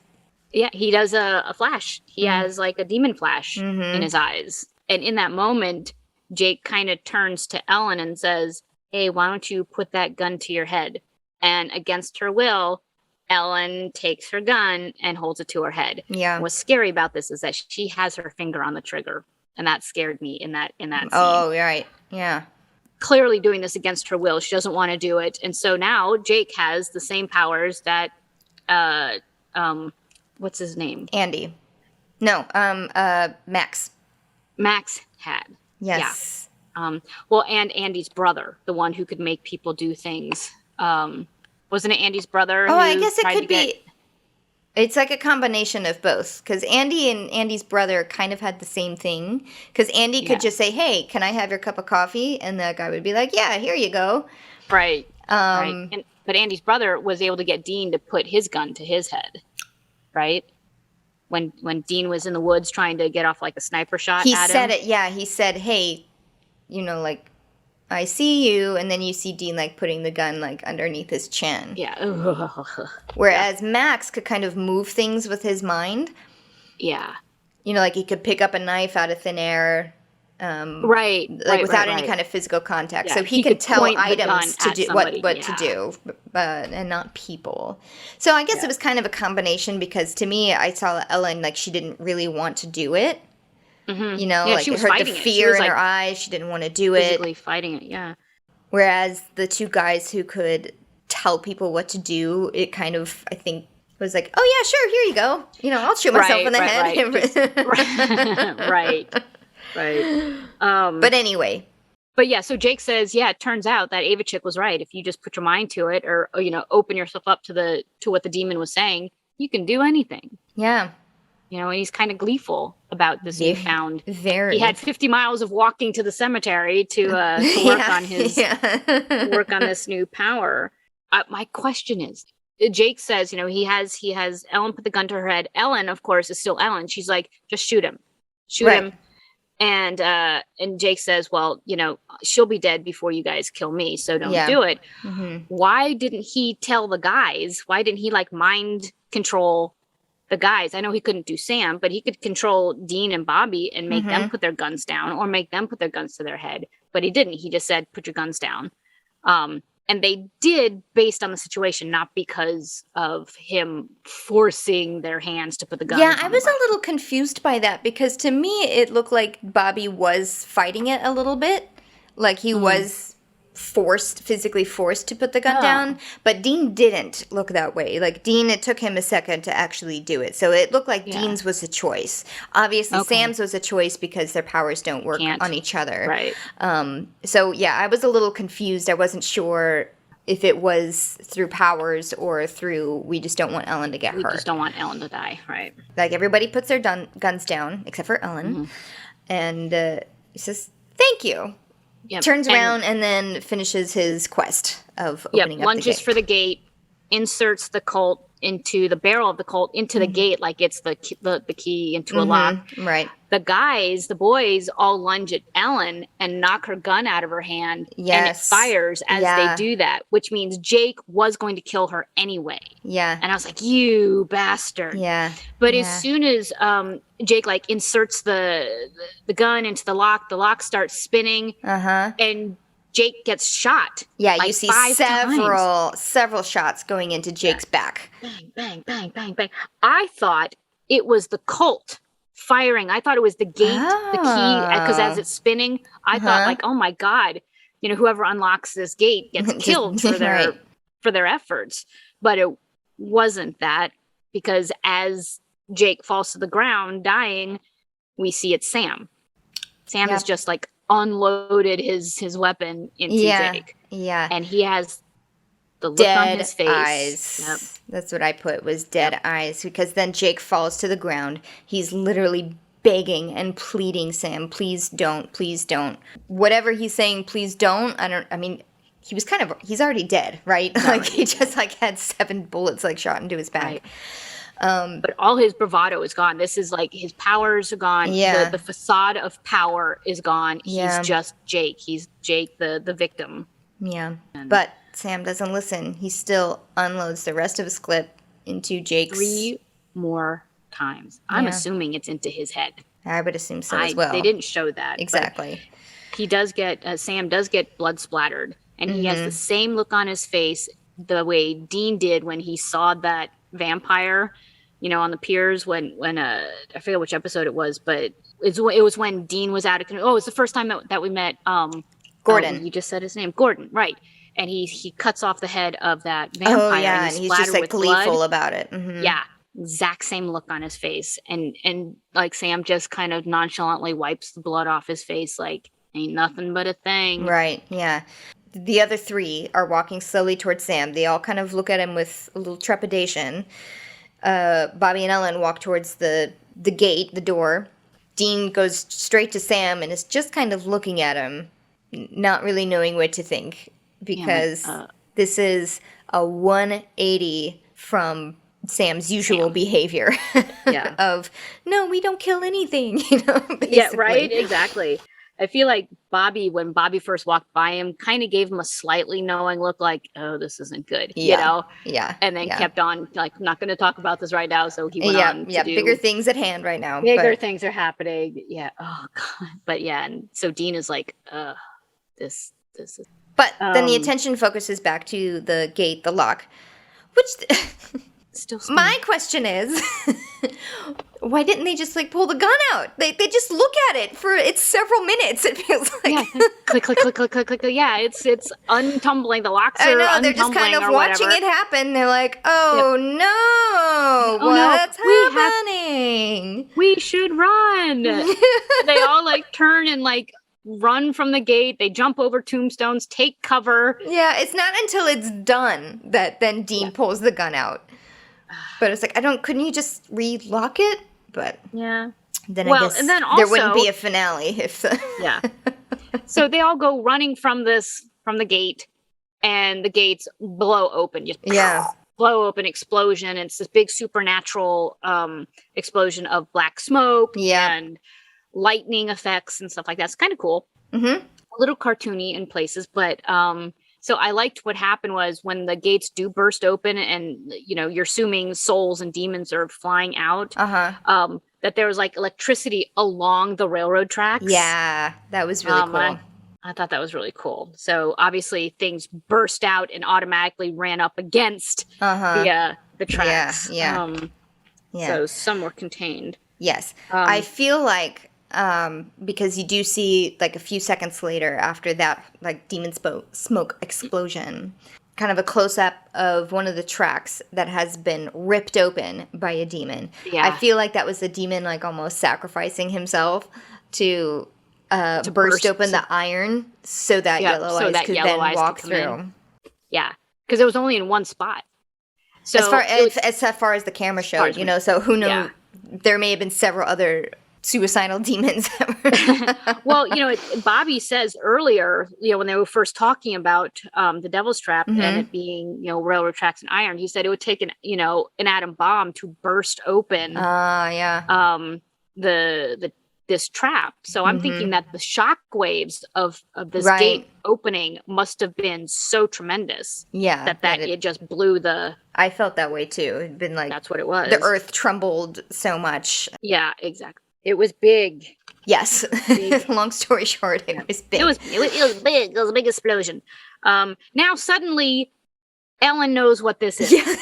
Speaker 2: Yeah, he does a flash. He has like a demon flash in his eyes. And in that moment, Jake kind of turns to Ellen and says, hey, why don't you put that gun to your head? And against her will, Ellen takes her gun and holds it to her head. Yeah. And what's scary about this is that she has her finger on the trigger. And that scared me in that scene.
Speaker 1: Oh, right. Yeah.
Speaker 2: Clearly doing this against her will. She doesn't want to do it. And so now Jake has the same powers that what's his name?
Speaker 1: Andy. No, Max.
Speaker 2: Max had.
Speaker 1: Yes.
Speaker 2: Yeah. Well, and Andy's brother, the one who could make people do things. Wasn't it Andy's brother?
Speaker 1: Oh, I guess it could be. It's like a combination of both. Because Andy and Andy's brother kind of had the same thing. Because Andy could just say, hey, can I have your cup of coffee? And the guy would be like, yeah, here you go.
Speaker 2: Right. Right. But Andy's brother was able to get Dean to put his gun to his head. Right? When Dean was in the woods trying to get off like a sniper shot at him.
Speaker 1: He said it, yeah. He said, hey, like, I see you, and then you see Dean, like, putting the gun, like, underneath his chin.
Speaker 2: Yeah.
Speaker 1: Whereas Max could kind of move things with his mind.
Speaker 2: Yeah.
Speaker 1: Like, he could pick up a knife out of thin air.
Speaker 2: Right.
Speaker 1: Without any kind of physical contact.
Speaker 2: Yeah,
Speaker 1: so he could tell items to do
Speaker 2: somebody,
Speaker 1: what to do, and not people. So I guess it was kind of a combination because to me, I saw Ellen, like, she didn't really want to do it. Mm-hmm. Like,
Speaker 2: she was
Speaker 1: the fear in her eyes. She didn't want to do it.
Speaker 2: Physically fighting it, yeah.
Speaker 1: Whereas the two guys who could tell people what to do, it kind of, I think, was like, oh, yeah, sure, here you go. I'll shoot myself in the head.
Speaker 2: Right.
Speaker 1: But anyway.
Speaker 2: But yeah, so Jake says, yeah, it turns out that Ava chick was right. If you just put your mind to it or open yourself up to what the demon was saying, you can do anything.
Speaker 1: Yeah.
Speaker 2: And he's kind of gleeful about this newfound.
Speaker 1: Very.
Speaker 2: He had 50 miles of walking to the cemetery to work on his work on this new power. My question is, Jake says, he has Ellen put the gun to her head. Ellen, of course, is still Ellen. She's like, just shoot him. Shoot him. And Jake says, well, she'll be dead before you guys kill me, so don't do it. Mm-hmm. Why didn't he tell the guys? Why didn't he mind control the guys? I know he couldn't do Sam, but he could control Dean and Bobby and make them put their guns down or make them put their guns to their head. But he didn't. He just said, put your guns down. And they did based on the situation, not because of him forcing their hands to put the guns on.
Speaker 1: Yeah, I was a little confused by that because to me it looked like Bobby was fighting it a little bit. Like he was physically forced to put the gun down. But Dean didn't look that way. Like Dean, it took him a second to actually do it. So it looked like Dean's was a choice. Obviously Sam's was a choice because their powers don't work on each other.
Speaker 2: Right.
Speaker 1: So yeah, I was a little confused. I wasn't sure if it was through powers or through we just don't want Ellen to get hurt.
Speaker 2: We just don't want Ellen to die, right?
Speaker 1: Like, everybody puts their guns down, except for Ellen. And he says, thank you.
Speaker 2: Yep.
Speaker 1: Turns around and then finishes his quest of opening up
Speaker 2: lunges
Speaker 1: the gate.
Speaker 2: for the gate, inserts the Colt into the barrel of the Colt into the gate like it's the key into a lock.
Speaker 1: Right.
Speaker 2: The boys all lunge at Ellen and knock her gun out of her hand.
Speaker 1: Yes.
Speaker 2: And it fires as they do that, which means Jake was going to kill her anyway.
Speaker 1: Yeah.
Speaker 2: And I was like, you bastard.
Speaker 1: Yeah.
Speaker 2: But as soon as Jake like inserts the gun into the lock starts spinning. And Jake gets shot.
Speaker 1: Yeah,
Speaker 2: like
Speaker 1: you see
Speaker 2: 5 times.
Speaker 1: several shots going into Jake's back.
Speaker 2: Bang, bang, bang, bang, bang. I thought it was the Colt firing. I thought it was the gate, the key, because as it's spinning, I thought like, oh my God, whoever unlocks this gate gets killed for their efforts. But it wasn't that, because as Jake falls to the ground dying, we see it's Sam. Sam is just like unloaded his weapon into Jake. Yeah. And he has the look on his face.
Speaker 1: Eyes. Yep. That's what I put, was dead eyes, because then Jake falls to the ground. He's literally begging and pleading Sam, please don't, please don't. Whatever he's saying, please don't. He's already dead, right? Like, he just like had 7 bullets like shot into his back.
Speaker 2: Right. But all his bravado is gone. This is like his powers are gone. Yeah. The facade of power is gone. He's just Jake. He's Jake, the victim.
Speaker 1: Yeah. But Sam doesn't listen. He still unloads the rest of his clip into Jake's.
Speaker 2: 3 more times. I'm assuming it's into his head.
Speaker 1: I would assume so as well.
Speaker 2: They didn't show that.
Speaker 1: Exactly.
Speaker 2: He does get, Sam does get blood splattered. And he has the same look on his face the way Dean did when he saw that vampire, on the piers when I forget which episode it was, but it was when Dean was out of control. Oh, it was the first time that we met
Speaker 1: Gordon.
Speaker 2: You just said his name. Gordon, right. And he cuts off the head of that vampire. Oh, yeah,
Speaker 1: and he's just like gleeful
Speaker 2: blood.
Speaker 1: About it.
Speaker 2: Yeah, exact same look on his face. And like Sam just kind of nonchalantly wipes the blood off his face like, ain't nothing but a thing.
Speaker 1: Right, yeah. The other 3 are walking slowly towards Sam. They all kind of look at him with a little trepidation. Bobby and Ellen walk towards the gate, the door. Dean goes straight to Sam and is just kind of looking at him, not really knowing what to think, because this is a 180 from Sam's usual behavior of, no, we don't kill anything, basically.
Speaker 2: Yeah, right? Exactly. I feel like when Bobby first walked by him, kind of gave him a slightly knowing look like, oh, this isn't good,
Speaker 1: Yeah.
Speaker 2: And then kept on, like, not going to talk about this right now. So he went on to do
Speaker 1: bigger things at hand right now.
Speaker 2: Bigger things are happening. Yeah. Oh, God. But yeah. And so Dean is like, this is.
Speaker 1: But then the attention focuses back to the gate, the lock, which
Speaker 2: still
Speaker 1: my question is, why didn't they just like pull the gun out? They just look at it for several minutes. It feels like
Speaker 2: click, click, click, click, click, click. Yeah, it's untumbling. The locks are untumbling.
Speaker 1: They're just kind of watching it happen. They're like, oh no, what's happening?
Speaker 2: We should run. They all like turn and like run from the gate. They jump over tombstones, take cover.
Speaker 1: Yeah, it's not until it's done that then Dean pulls the gun out. But it's like, couldn't you just relock it? But then I guess
Speaker 2: and then also,
Speaker 1: there wouldn't be a finale if
Speaker 2: So they all go running from the gate, and the gates blow open. Just blow open, explosion. It's this big supernatural explosion of black smoke and lightning effects and stuff like that. It's kind of cool. A little cartoony in places, but so I liked what happened was when the gates do burst open and, you're assuming souls and demons are flying out, that there was like electricity along the railroad tracks.
Speaker 1: Yeah, that was really cool.
Speaker 2: I thought that was really cool. So obviously things burst out and automatically ran up against the tracks. So some were contained.
Speaker 1: Yes. I feel like because you do see like a few seconds later after that like demon smoke explosion, kind of a close-up of one of the tracks that has been ripped open by a demon. I feel like that was the demon like almost sacrificing himself to burst open the iron so that Yellow Eyes could then walk through.
Speaker 2: Yeah, because it was only in one spot. So
Speaker 1: as far as the camera showed, so who knew?
Speaker 2: Yeah.
Speaker 1: There may have been several other suicidal demons.
Speaker 2: Well, Bobby says earlier, when they were first talking about the Devil's Trap and it being, railroad tracks and iron, he said it would take an atom bomb to burst open this trap. So I'm thinking that the shock waves of this gate opening must have been so tremendous.
Speaker 1: Yeah.
Speaker 2: That it just blew the...
Speaker 1: I felt that way too. It'd been like...
Speaker 2: That's what it was.
Speaker 1: The earth trembled so much.
Speaker 2: Yeah, exactly. It was big.
Speaker 1: Yes. Big. Long story short, it was big.
Speaker 2: It was big. It was a big explosion. Now suddenly, Ellen knows what this is. Yeah.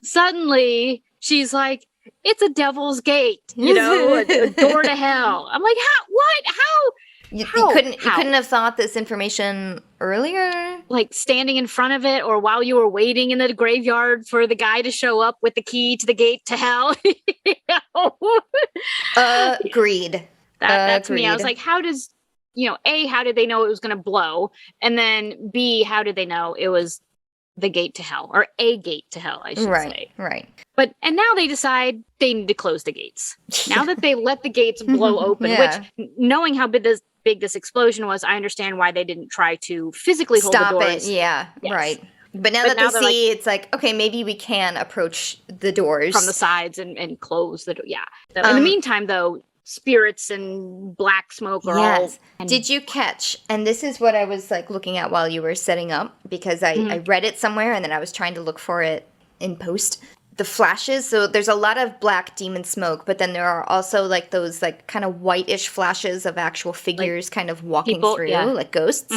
Speaker 2: Suddenly, she's like, it's a devil's gate, a door to hell. I'm like, how? What? How?
Speaker 1: You couldn't have thought this information earlier?
Speaker 2: Like standing in front of it, or while you were waiting in the graveyard for the guy to show up with the key to the gate to hell?
Speaker 1: Agreed.
Speaker 2: That's me. I was like, how does, A, how did they know it was going to blow? And then B, how did they know it was the gate to hell, or a gate to hell, I should say.
Speaker 1: Right.
Speaker 2: And now they decide they need to close the gates. Now that they let the gates blow open, which, knowing how big this explosion was, I understand why they didn't try to physically hold the doors.
Speaker 1: Stop it, yeah, yes. Right. But now that they see, it's like, okay, maybe we can approach the doors.
Speaker 2: From the sides and close the door, yeah. So in the meantime, though, spirits and black smoke are all...
Speaker 1: Did you catch, and this is what I was like looking at while you were setting up, because I read it somewhere and then I was trying to look for it in post. The flashes, so there's a lot of black demon smoke, but then there are also like those like kind of whitish flashes of actual figures like kind of walking through, like ghosts.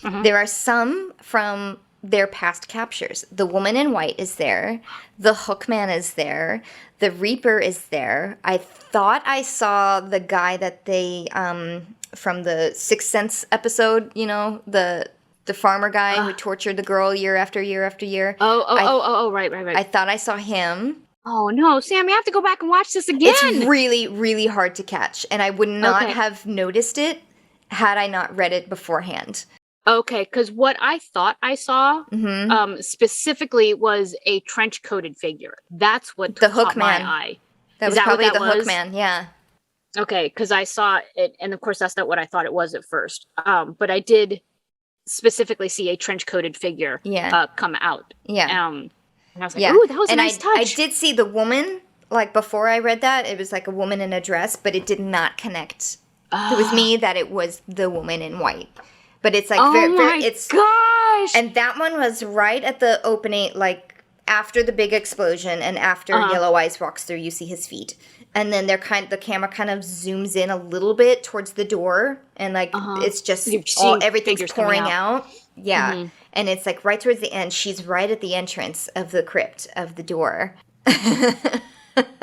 Speaker 1: There are some from their past captures. The woman in white is there. The Hookman is there. The Reaper is there. I thought I saw the guy that they, from the Sixth Sense episode, the farmer guy who tortured the girl year after year after year.
Speaker 2: Right.
Speaker 1: I thought I saw him.
Speaker 2: Oh, no, Sam, you have to go back and watch this again.
Speaker 1: It's really, really hard to catch, and I would not have noticed it had I not read it beforehand.
Speaker 2: Okay, because what I thought I saw specifically was a trench-coated figure. That's what caught my eye.
Speaker 1: That was probably the Hookman, yeah.
Speaker 2: Okay, because I saw it, and of course that's not what I thought it was at first. But I did specifically see a trench-coated figure come out.
Speaker 1: Yeah.
Speaker 2: And I was like, ooh, that was a nice touch.
Speaker 1: I did see the woman, like before I read that, it was like a woman in a dress, but it did not connect. It was me that it was the woman in white. But it's like
Speaker 2: gosh!
Speaker 1: And that one was right at the opening, like after the big explosion and after Yellow Eyes walks through, you see his feet. And then the camera kind of zooms in a little bit towards the door, and like it's just everything's pouring out. Yeah. And it's like right towards the end, she's right at the entrance of the crypt of the door.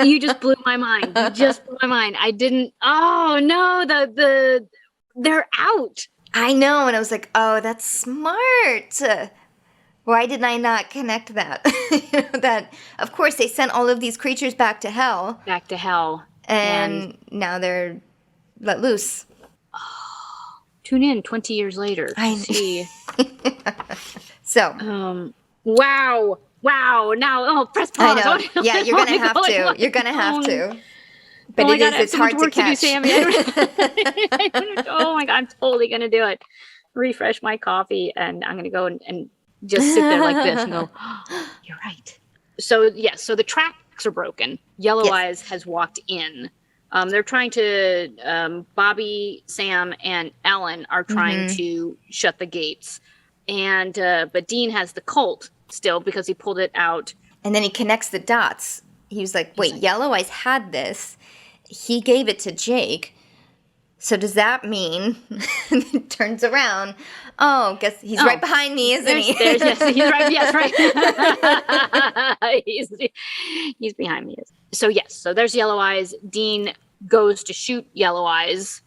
Speaker 2: You just blew my mind. I didn't. Oh no, they're out.
Speaker 1: I know, and I was like, oh, that's smart. Why did I not connect that? That, of course, they sent all of these creatures back to hell. And now they're let loose.
Speaker 2: Oh, tune in 20 years later to see.
Speaker 1: So.
Speaker 2: Wow. Now, press pause.
Speaker 1: I know. Yeah, you're going to have to. You're going to have to. But it's hard to catch.
Speaker 2: Oh my God, I'm totally going to do it. Refresh my coffee, and I'm going to go and just sit there like this and go, oh, you're right. So, so the tracks are broken. Yellow Eyes has walked in. They're trying to, Bobby, Sam, and Ellen are trying to shut the gates. And but Dean has the Colt still because he pulled it out.
Speaker 1: And then he connects the dots. He was like, wait, Yellow Eyes had this. He gave it to Jake. So does that mean it turns around? Oh, guess he's right behind me, isn't he?
Speaker 2: He's right. Yes, right. he's behind me. So so there's Yellow Eyes. Dean goes to shoot Yellow Eyes,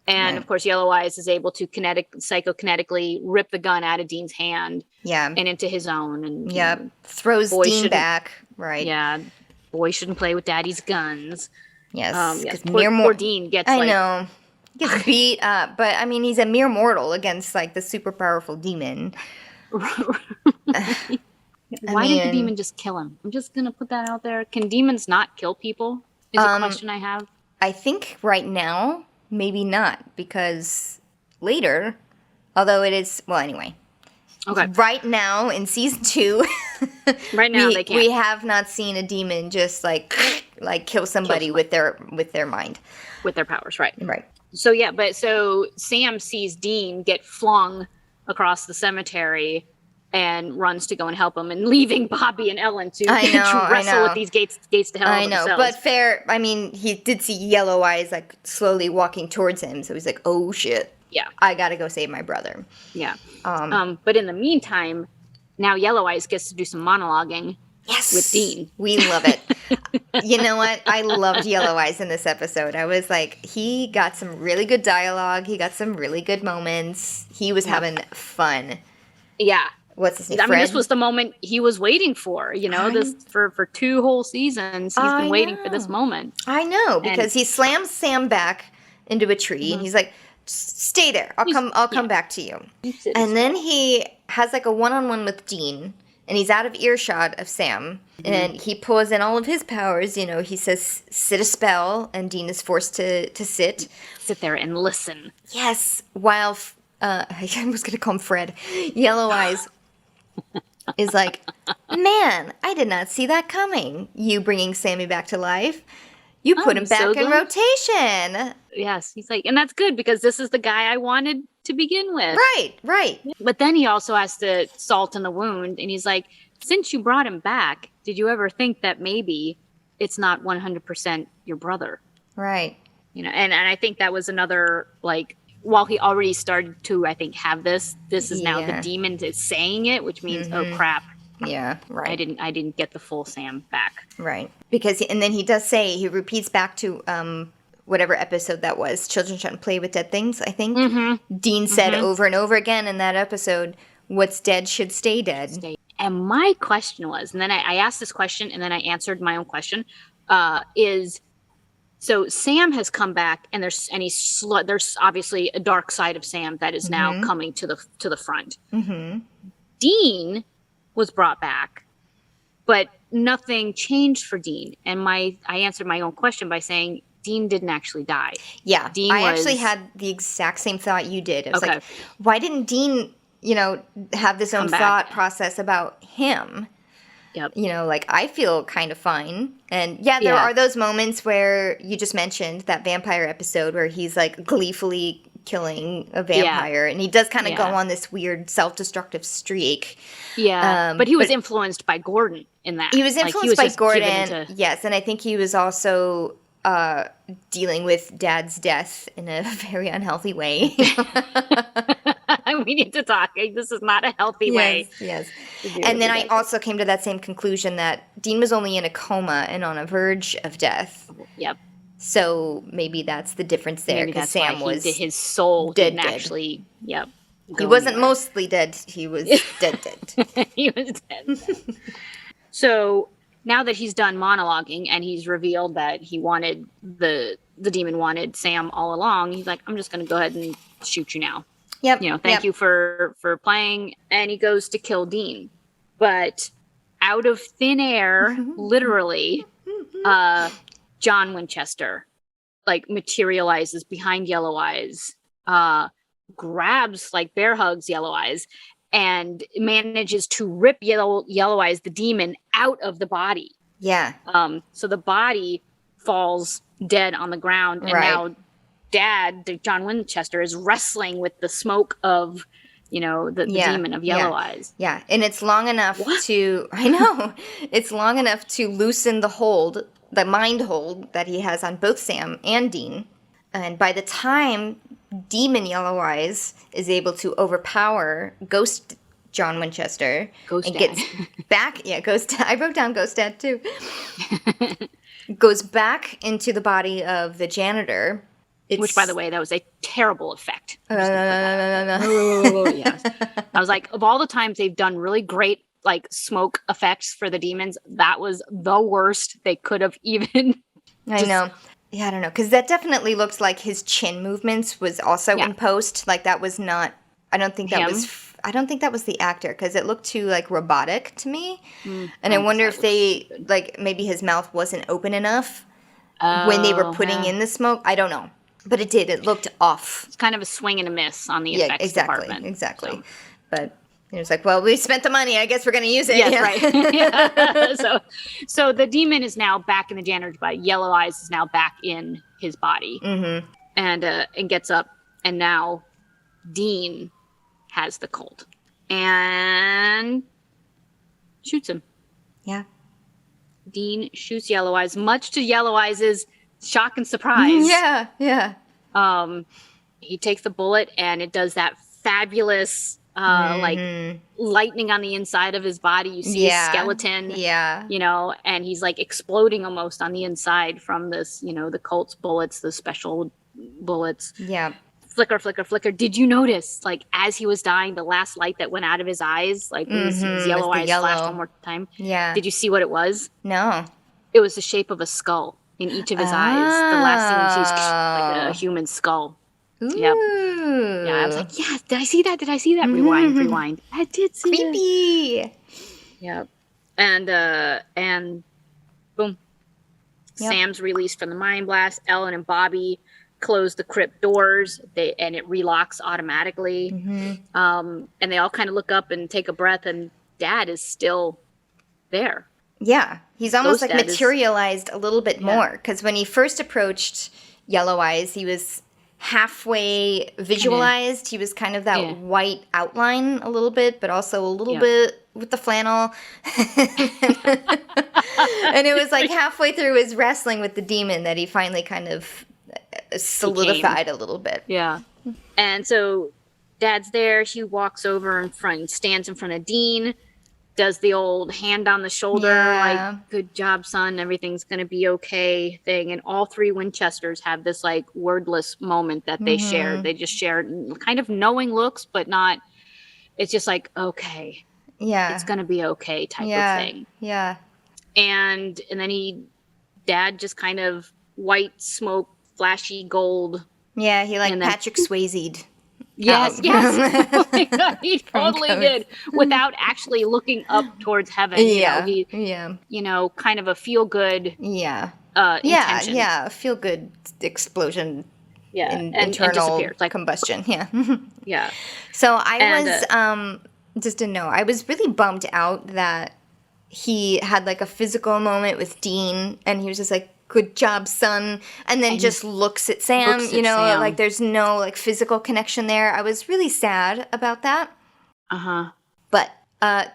Speaker 2: and of course, Yellow Eyes is able to psychokinetically rip the gun out of Dean's hand, and into his own, and
Speaker 1: throws Dean back. Right.
Speaker 2: Yeah, boy shouldn't play with Daddy's guns.
Speaker 1: Yes,
Speaker 2: because poor Dean gets.
Speaker 1: I know. Gets beat up, but I mean, he's a mere mortal against like the super powerful demon.
Speaker 2: Why did the demon just kill him? I'm just gonna put that out there. Can demons not kill people? Is a question I have.
Speaker 1: I think right now, maybe not, because later, although it is, well, anyway.
Speaker 2: Okay.
Speaker 1: Right now in season 2,
Speaker 2: Right now they can't.
Speaker 1: We have not seen a demon just like kill somebody with their mind,
Speaker 2: with their powers, right?
Speaker 1: Right.
Speaker 2: So yeah, so Sam sees Dean get flung across the cemetery and runs to go and help him, and leaving Bobby and Ellen to wrestle with these gates to hell.
Speaker 1: I know, themselves. But fair. I mean, he did see Yellow Eyes like slowly walking towards him, so he's like, "Oh shit!
Speaker 2: Yeah,
Speaker 1: I gotta go save my brother."
Speaker 2: Yeah. But in the meantime, now Yellow Eyes gets to do some monologuing. Yes, with Dean.
Speaker 1: We love it. You know what? I loved Yellow Eyes in this episode. I was like, he got some really good dialogue. He got some really good moments. He was having fun.
Speaker 2: Yeah.
Speaker 1: What's his name?
Speaker 2: I mean, this was the moment he was waiting for, this for 2 whole seasons. He's been waiting for this moment.
Speaker 1: I know, because he slams Sam back into a tree and he's like, stay there. I'll come back to you. And then he has like a one-on-one with Dean, and he's out of earshot of Sam, and he pulls in all of his powers. He says, sit a spell, and Dean is forced to sit.
Speaker 2: Sit there and listen.
Speaker 1: Yes, while, I was going to call him Fred, Yellow Eyes is like, man, I did not see that coming. You bringing Sammy back to life. You put him back in rotation.
Speaker 2: Yes, he's like, and that's good because this is the guy I wanted to begin with.
Speaker 1: Right.
Speaker 2: But then he also has to salt in the wound, and he's like, since you brought him back, did you ever think that maybe it's not 100% your brother?
Speaker 1: Right.
Speaker 2: And I think that was another, like, while he already started to, I think, have this is now the demon is saying it, which means, oh crap.
Speaker 1: Yeah, right.
Speaker 2: I didn't get the full Sam back.
Speaker 1: Right. Because, and then he does say, he repeats back to whatever episode that was, Children Shouldn't Play with Dead Things, I think. Dean said over and over again in that episode, what's dead should stay dead.
Speaker 2: And my question was, and then I asked this question, and then I answered my own question, is... So Sam has come back, and there's obviously a dark side of Sam that is now coming to the front. Dean was brought back, but nothing changed for Dean. And I answered my own question by saying Dean didn't actually die.
Speaker 1: Yeah, I actually had the exact same thought you did. I was like, why didn't Dean, have this own thought process about him?
Speaker 2: Yep.
Speaker 1: Like, I feel kind of fine. And there are those moments where you just mentioned that vampire episode where he's like gleefully killing a vampire, and he does kind of go on this weird self-destructive streak.
Speaker 2: Yeah, but he was influenced by Gordon in that.
Speaker 1: He was influenced by Gordon, yes, and I think he was also dealing with Dad's death in a very unhealthy way.
Speaker 2: We need to talk. This is not a healthy way.
Speaker 1: Yes. And then I also came to that same conclusion that Dean was only in a coma and on a verge of death.
Speaker 2: Yep.
Speaker 1: So maybe that's the difference there, because Sam was
Speaker 2: his soul didn't actually. Yep.
Speaker 1: He wasn't mostly dead. He was dead.
Speaker 2: He was dead. So now that he's done monologuing and he's revealed that he wanted the demon wanted Sam all along, he's like, I'm just going to go ahead and shoot you now.
Speaker 1: Yep.
Speaker 2: Thank you for playing. And he goes to kill Dean. But out of thin air, literally, John Winchester materializes behind Yellow Eyes, grabs, bear hugs Yellow Eyes, and manages to rip Yellow Eyes, the demon, out of the body.
Speaker 1: Yeah.
Speaker 2: So the body falls dead on the ground, and now Dad, John Winchester, is wrestling with the smoke of, the demon of Yellow Eyes.
Speaker 1: Yeah, and it's long enough to, I know, it's long enough to loosen the hold, the mind hold that he has on both Sam and Dean. And by the time Demon Yellow Eyes is able to overpower Ghost John Winchester
Speaker 2: Ghost
Speaker 1: and
Speaker 2: Dad.
Speaker 1: gets back, Ghost, I wrote down Ghost Dad too, goes back into the body of the janitor.
Speaker 2: Which, by the way, that was a terrible effect.
Speaker 1: No.
Speaker 2: Yes. I was like, of all the times they've done really great smoke effects for the demons, that was the worst they could have even.
Speaker 1: I know. Yeah, I don't know, because that definitely looked like his chin movements was also in post. That was not. I don't think that was I don't think that was the actor because it looked too like robotic to me. And I
Speaker 2: guess
Speaker 1: wonder
Speaker 2: that
Speaker 1: if they
Speaker 2: looks
Speaker 1: like maybe his mouth wasn't open enough when they were putting in the smoke. I don't know, but it did. It looked off.
Speaker 2: It's kind of a swing and a miss on the
Speaker 1: Yeah,
Speaker 2: effects department.
Speaker 1: exactly.
Speaker 2: So.
Speaker 1: But it was like, well, we spent the money. I guess we're going to use it.
Speaker 2: Yes,
Speaker 1: yeah.
Speaker 2: right. Yeah. So the demon is now back in the janitor's body. Yellow Eyes is now back in his body, and gets up, and now Dean has the cold and shoots him.
Speaker 1: Yeah.
Speaker 2: Dean shoots Yellow Eyes, much to Yellow Eyes' shock and surprise.
Speaker 1: Yeah.
Speaker 2: He takes the bullet, and it does that fabulous like lightning on the inside of his body. You see his skeleton, and he's like exploding almost on the inside from this, the Colt's bullets, the special bullets.
Speaker 1: Yeah.
Speaker 2: Flicker, flicker, flicker. Did you notice, like, as he was dying, the last light that went out of his eyes, like when his yellow eyes flashed one more time?
Speaker 1: Yeah.
Speaker 2: Did you see what it was?
Speaker 1: No.
Speaker 2: It was the shape of a skull in each of his eyes. The last thing you see is like a human skull.
Speaker 1: Ooh.
Speaker 2: Yep. Yeah, I was like, yeah, did I see that? Did I see that? Rewind. I did see it.
Speaker 1: Creepy.
Speaker 2: Yep. And boom.
Speaker 1: Yep.
Speaker 2: Sam's released from the mind blast. Ellen and Bobby close the crypt doors, and it relocks automatically. And they all kind of look up and take a breath, and Dad is still there.
Speaker 1: Yeah, he's almost
Speaker 2: Ghost
Speaker 1: like
Speaker 2: Dad
Speaker 1: materialized a little bit more, because when he first approached Yellow Eyes, he was halfway visualized. He was kind of that white outline a little bit, but also a little bit with the flannel. And it was like halfway through his wrestling with the demon that he finally kind of solidified a little bit.
Speaker 2: Yeah. And so Dad's there. He walks over in front, stands in front of Dean, does the old hand on the shoulder, like, good job, son, everything's going to be okay thing. And all three Winchesters have this, like, wordless moment that they shared. They just shared kind of knowing looks, but not, it's just like, okay.
Speaker 1: Yeah.
Speaker 2: It's going to be okay type of thing.
Speaker 1: Yeah.
Speaker 2: And then Dad just kind of white smoke, flashy gold.
Speaker 1: Yeah, he like Patrick Swayze'd.
Speaker 2: Yes. Oh my God, he totally did, without actually looking up towards heaven. Kind of a feel good.
Speaker 1: Yeah.
Speaker 2: Intention.
Speaker 1: Yeah, a feel good explosion.
Speaker 2: Yeah,
Speaker 1: and
Speaker 2: and
Speaker 1: internal
Speaker 2: like
Speaker 1: combustion. Yeah.
Speaker 2: Yeah.
Speaker 1: So I was just to know, I was really bummed out that he had like a physical moment with Dean, and he was just like, good job, son, and then just looks at Sam, Sam. Like there's no like physical connection there. I was really sad about that. But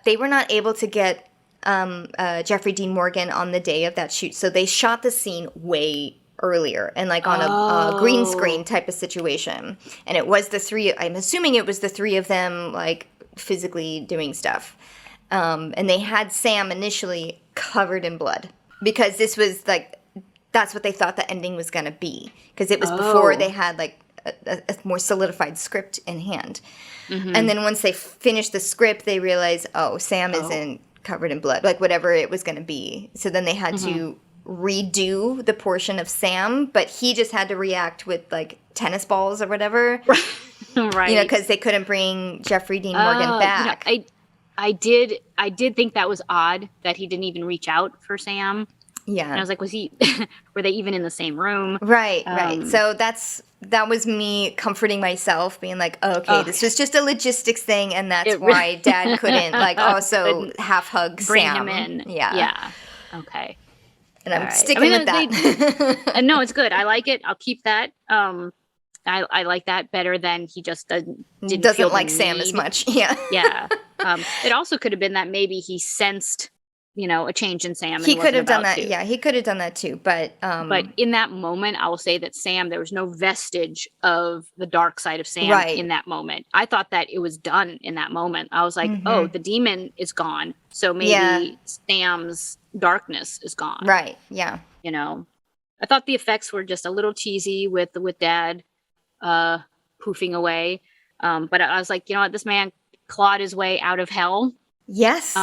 Speaker 1: they were not able to get Jeffrey Dean Morgan on the day of that shoot, so they shot the scene way earlier and like on a green screen type of situation, and it was the three. I'm assuming it was the three of them like physically doing stuff, and they had Sam initially covered in blood because this was like. That's what they thought the ending was going to be, because it was before they had like a more solidified script in hand. And then once they finished the script, they realized, Sam isn't covered in blood, like whatever it was going to be. So then they had to redo the portion of Sam, but he just had to react with like tennis balls or whatever.
Speaker 2: Right.
Speaker 1: Because they couldn't bring Jeffrey Dean Morgan back.
Speaker 2: I did think that was odd that he didn't even reach out for Sam.
Speaker 1: Yeah.
Speaker 2: And I was like, were they even in the same room?
Speaker 1: Right. So that was me comforting myself, being like, this was just a logistics thing, and that's why Dad couldn't like also half hug
Speaker 2: bring
Speaker 1: Sam.
Speaker 2: him in.
Speaker 1: Yeah.
Speaker 2: Okay.
Speaker 1: And I'm sticking with that.
Speaker 2: No, it's good. I like it. I'll keep that. I like that better than he just doesn't
Speaker 1: like Sam as much. Yeah.
Speaker 2: Yeah. It also could have been that maybe he sensed a change in Sam.
Speaker 1: He could have done that. Yeah, he could have done that too. But
Speaker 2: in that moment, I will say that Sam, there was no vestige of the dark side of Sam in that moment. I thought that it was done in that moment. I was like, the demon is gone. So maybe Sam's darkness is gone.
Speaker 1: Right. Yeah.
Speaker 2: I thought the effects were just a little cheesy with Dad poofing away. But I was like, this man clawed his way out of hell.
Speaker 1: Yes.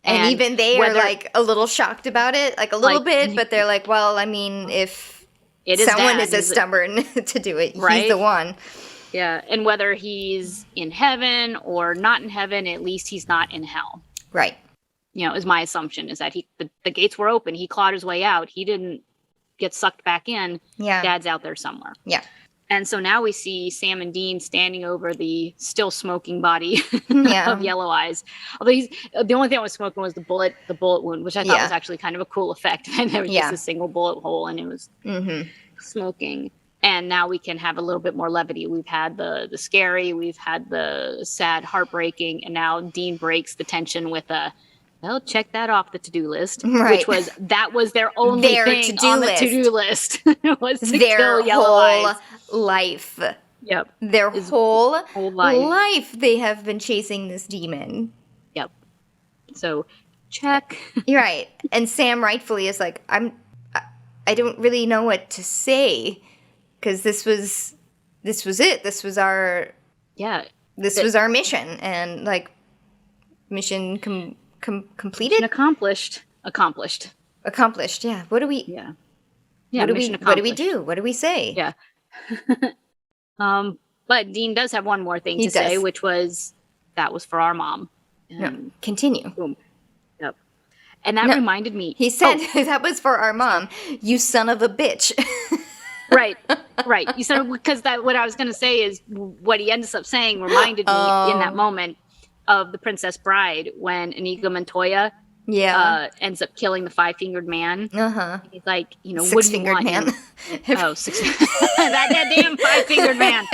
Speaker 1: And even they are like a little shocked about it, like a little bit, but they're like, well, I mean, if someone is as stubborn to do it, he's the one.
Speaker 2: Yeah, and whether he's in heaven or not in heaven, at least he's not in hell.
Speaker 1: Right.
Speaker 2: Is my assumption, is that the gates were open. He clawed his way out. He didn't get sucked back in.
Speaker 1: Yeah.
Speaker 2: Dad's out there somewhere.
Speaker 1: Yeah.
Speaker 2: And so now we see Sam and Dean standing over the still smoking body
Speaker 1: Yeah.
Speaker 2: of Yellow Eyes. Although the only thing that was smoking was the bullet wound, which I thought was actually kind of a cool effect. And there was just a single bullet hole, and it was smoking. And now we can have a little bit more levity. We've had the scary, we've had the sad, heartbreaking, and now Dean breaks the tension with well, check that off the to-do list.
Speaker 1: Right.
Speaker 2: Which that was their only thing on the to-do list. Was to kill Yellow Eyes.
Speaker 1: Life.
Speaker 2: Yep.
Speaker 1: Their whole
Speaker 2: life.
Speaker 1: They have been chasing this demon.
Speaker 2: Yep. So, check.
Speaker 1: You're right. And Sam rightfully is like, I don't really know what to say, because this was it. This was our was our mission, and like mission completed.
Speaker 2: Accomplished.
Speaker 1: Yeah. What do we?
Speaker 2: Yeah.
Speaker 1: What do we do? What do we say?
Speaker 2: Yeah. But Dean does have one more thing to say, which was, that was for our mom.
Speaker 1: Continue.
Speaker 2: Boom. Yep. And that reminded me.
Speaker 1: He said, that was for our mom. You son of a bitch.
Speaker 2: Right. You said, because what I was going to say is, what he ends up saying reminded me in that moment of The Princess Bride, when Inigo Montoya ends up killing the five-fingered man. He's like, what do you want?
Speaker 1: Six-fingered man.
Speaker 2: That damn five-fingered man.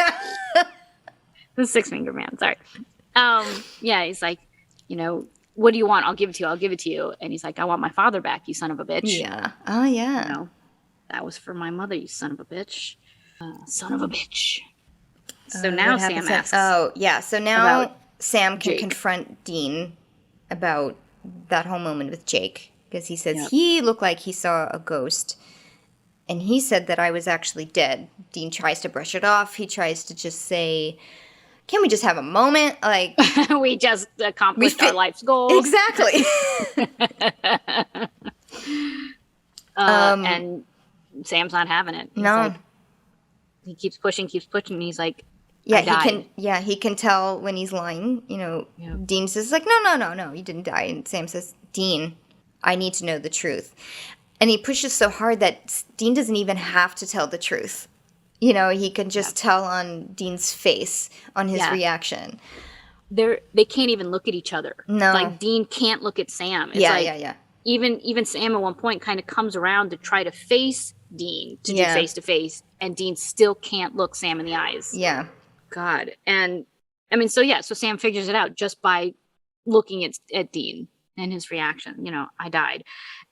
Speaker 2: The six-fingered man, sorry. He's like, what do you want? I'll give it to you. And he's like, I want my father back, you son of a bitch.
Speaker 1: Yeah. Oh, yeah.
Speaker 2: That was for my mother, you son of a bitch. Son of a bitch. So now Sam asks.
Speaker 1: Oh, yeah. So now Sam can confront Dean about that whole moment with Jake, because he says he looked like he saw a ghost, and he said that I was actually dead. Dean tries to brush it off. He tries to just say, can we just have a moment? Like,
Speaker 2: we just accomplished our life's goals.
Speaker 1: Exactly.
Speaker 2: And Sam's not having it. He's
Speaker 1: no.
Speaker 2: Like, he keeps pushing, and he's like,
Speaker 1: he can tell when he's lying. Dean says, like, no, you didn't die. And Sam says, Dean, I need to know the truth. And he pushes so hard that Dean doesn't even have to tell the truth. He can just tell on Dean's face, on his reaction.
Speaker 2: They can't even look at each other.
Speaker 1: No.
Speaker 2: Like, Dean can't look at Sam. It's Even Sam at one point kind of comes around to try to face Dean, to do face-to-face, and Dean still can't look Sam in the eyes.
Speaker 1: Yeah.
Speaker 2: God. And, so Sam figures it out just by looking at Dean and his reaction. I died.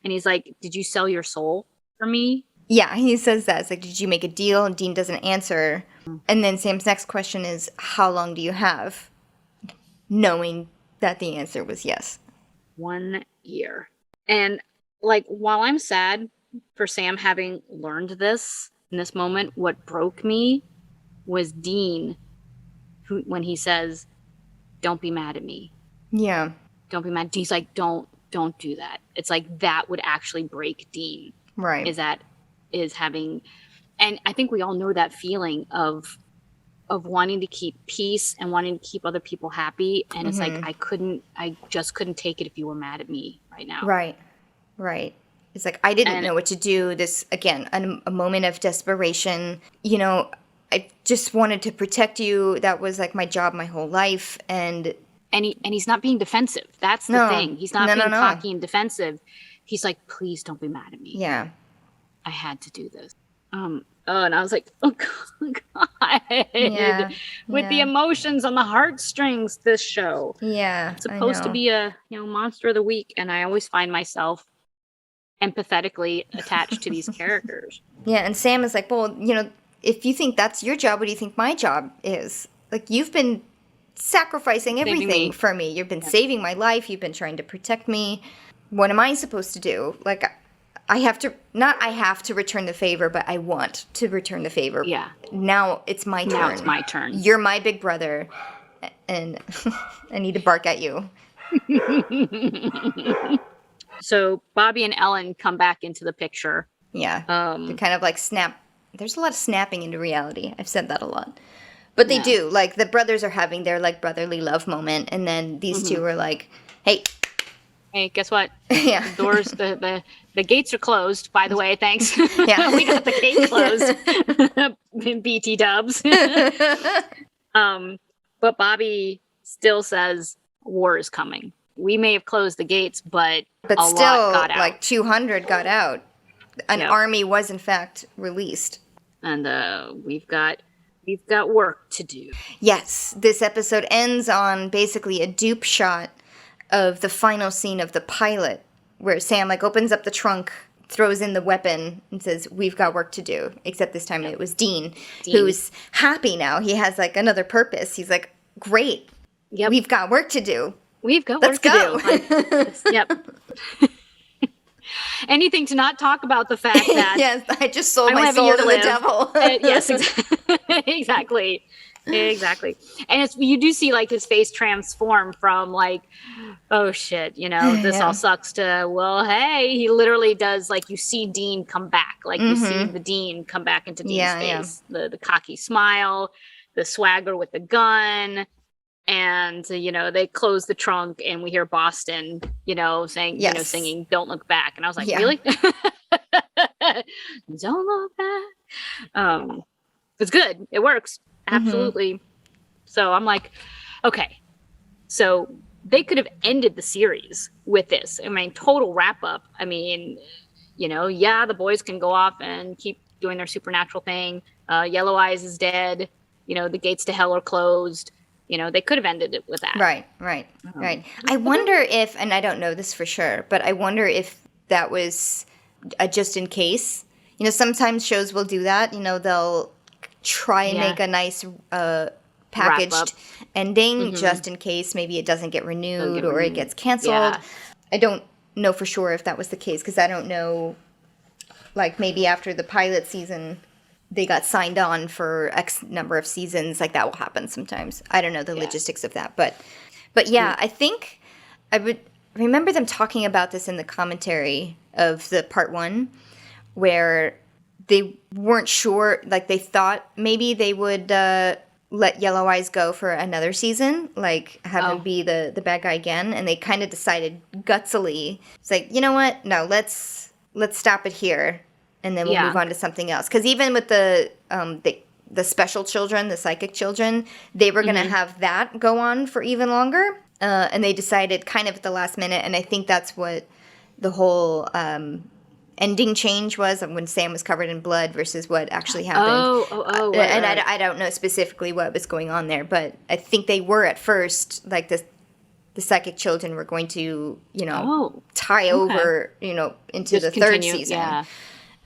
Speaker 2: And he's like, did you sell your soul for me?
Speaker 1: Yeah, he says that. It's like, did you make a deal? And Dean doesn't answer. And then Sam's next question is, how long do you have? Knowing that the answer was yes.
Speaker 2: 1 year. And, like, while I'm sad for Sam having learned this in this moment, what broke me was Dean, when he says, don't be mad at me.
Speaker 1: Yeah.
Speaker 2: Don't be mad. He's like, don't do that. It's like, that would actually break Dean.
Speaker 1: Right.
Speaker 2: Is having, and I think we all know that feeling of wanting to keep peace and wanting to keep other people happy. And it's like, I just couldn't take it if you were mad at me right now.
Speaker 1: Right. It's like, I didn't know what to do. This, again, a moment of desperation. I just wanted to protect you. That was like my job my whole life. And
Speaker 2: he's not being defensive. That's the thing. He's not being cocky and defensive. He's like, please don't be mad at me.
Speaker 1: Yeah.
Speaker 2: I had to do this. And I was like, oh God.
Speaker 1: Yeah.
Speaker 2: With the emotions on the heartstrings, this show.
Speaker 1: Yeah.
Speaker 2: It's supposed to be a monster of the week, and I always find myself empathetically attached to these characters.
Speaker 1: Yeah, and Sam is like, well, if you think that's your job, what do you think my job is? Like, you've been sacrificing everything for me. You've been saving my life. You've been trying to protect me. What am I supposed to do? Like, I have to return the favor, but I want to return the favor.
Speaker 2: Yeah.
Speaker 1: Now it's my turn.
Speaker 2: Now it's my turn.
Speaker 1: You're my big brother, and I need to bark at you.
Speaker 2: So Bobby and Ellen come back into the picture.
Speaker 1: Yeah. They kind of like snap. There's a lot of snapping into reality. I've said that a lot. But they do, like, the brothers are having their, like, brotherly love moment, and then these two are like, hey,
Speaker 2: guess what?
Speaker 1: Yeah.
Speaker 2: The doors, the gates are closed, by the way, thanks.
Speaker 1: Yeah.
Speaker 2: We got the gate closed. BT dubs. But Bobby still says war is coming. We may have closed the gates, but a
Speaker 1: still,
Speaker 2: lot got out.
Speaker 1: like, 200 got out. An army was, in fact, released.
Speaker 2: And we've got work to do.
Speaker 1: Yes, this episode ends on basically a dupe shot of the final scene of the pilot, where Sam, like, opens up the trunk, throws in the weapon, and says, we've got work to do. Except this time it was Dean, who's happy now. He has, like, another purpose. He's like, great.
Speaker 2: Yep.
Speaker 1: We've got work to do.
Speaker 2: We've got
Speaker 1: Let's
Speaker 2: work
Speaker 1: go.
Speaker 2: to do. Yep. Anything to not talk about the fact that
Speaker 1: yes, I just sold my soul to the devil.
Speaker 2: Yes, exactly. And you do see, like, his face transform from, like, oh shit, this all sucks, to, well, hey, he literally does, like, you see Dean come back, like, you see the Dean come back into Dean's face, the cocky smile, the swagger with the gun. And, they close the trunk and we hear Boston, saying, singing Don't Look Back. And I was like, really? Don't look back. It's good. It works. Absolutely. So I'm like, okay. So they could have ended the series with this. I mean, total wrap up. I mean, the boys can go off and keep doing their supernatural thing. Yellow Eyes is dead. The gates to hell are closed. They could have ended it with that. Right.
Speaker 1: I wonder if, and I don't know this for sure, but I wonder if that was a just in case. Sometimes shows will do that. They'll try and make a nice packaged ending just in case maybe it doesn't get renewed or it gets canceled. Yeah. I don't know for sure if that was the case because I don't know, like, maybe after the pilot season they got signed on for X number of seasons, like that will happen sometimes. I don't know the logistics of that, but yeah, I think I would remember them talking about this in the commentary of the part 1, where they weren't sure, like they thought maybe they would let Yellow Eyes go for another season, like have him be the bad guy again, and they kind of decided gutsily, it's like, you know what, no, let's stop it here. And then we'll move on to something else. Because even with the special children, the psychic children, they were going to have that go on for even longer. And they decided kind of at the last minute. And I think that's what the whole ending change was when Sam was covered in blood versus what actually happened. And I don't know specifically what was going on there. But I think they were at first, like the psychic children were going to, tie over, into just the third season. Yeah.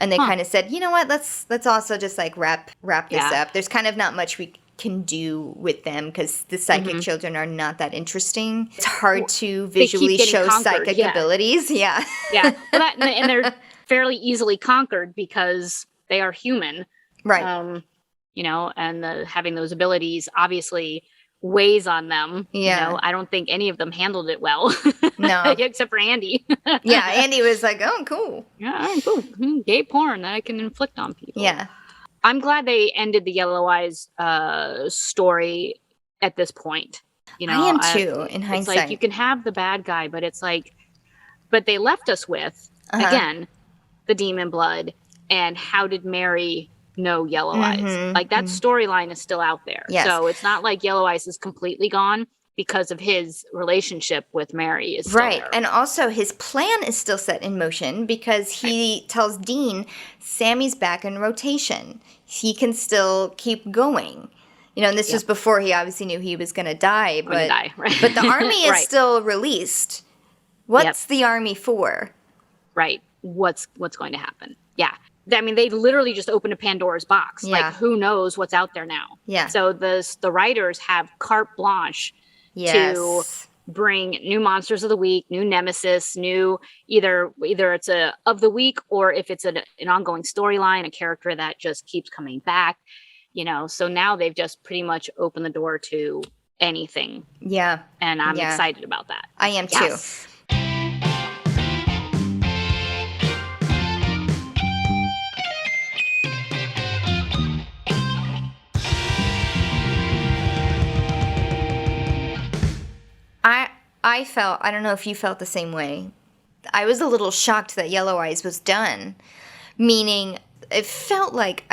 Speaker 1: And they kind of said, you know what, let's also just like wrap this up. There's kind of not much we can do with them because the psychic children are not that interesting. It's hard to visually show psychic abilities. Yeah.
Speaker 2: Yeah. Well, and they're fairly easily conquered because they are human.
Speaker 1: Right.
Speaker 2: And having those abilities obviously weighs on them.
Speaker 1: Yeah.
Speaker 2: I don't think any of them handled it well.
Speaker 1: No.
Speaker 2: Except for Andy.
Speaker 1: Yeah, Andy was like, oh, cool.
Speaker 2: Yeah, cool. Gay porn that I can inflict on people.
Speaker 1: Yeah.
Speaker 2: I'm glad they ended the Yellow Eyes story at this point.
Speaker 1: I am too, in hindsight.
Speaker 2: It's like you can have the bad guy, but it's like, but they left us with, again, the demon blood and how did Mary know Yellow Eyes? Like that storyline is still out there.
Speaker 1: Yes.
Speaker 2: So it's not like Yellow Eyes is completely gone because of his relationship with Mary is still there.
Speaker 1: And also his plan is still set in motion because he tells Dean Sammy's back in rotation. He can still keep going. And this was before he obviously knew he was going to die. But the army is still released. What's the army for?
Speaker 2: Right. What's going to happen? Yeah. I mean, they literally just opened a Pandora's box.
Speaker 1: Yeah.
Speaker 2: Like, who knows what's out there now?
Speaker 1: Yeah.
Speaker 2: So the writers have carte blanche to bring new monsters of the week, new nemesis, new either it's a of the week or if it's an ongoing storyline, a character that just keeps coming back. So now they've just pretty much opened the door to anything.
Speaker 1: Yeah.
Speaker 2: And I'm excited about that.
Speaker 1: I am too. I don't know if you felt the same way. I was a little shocked that Yellow Eyes was done, meaning it felt like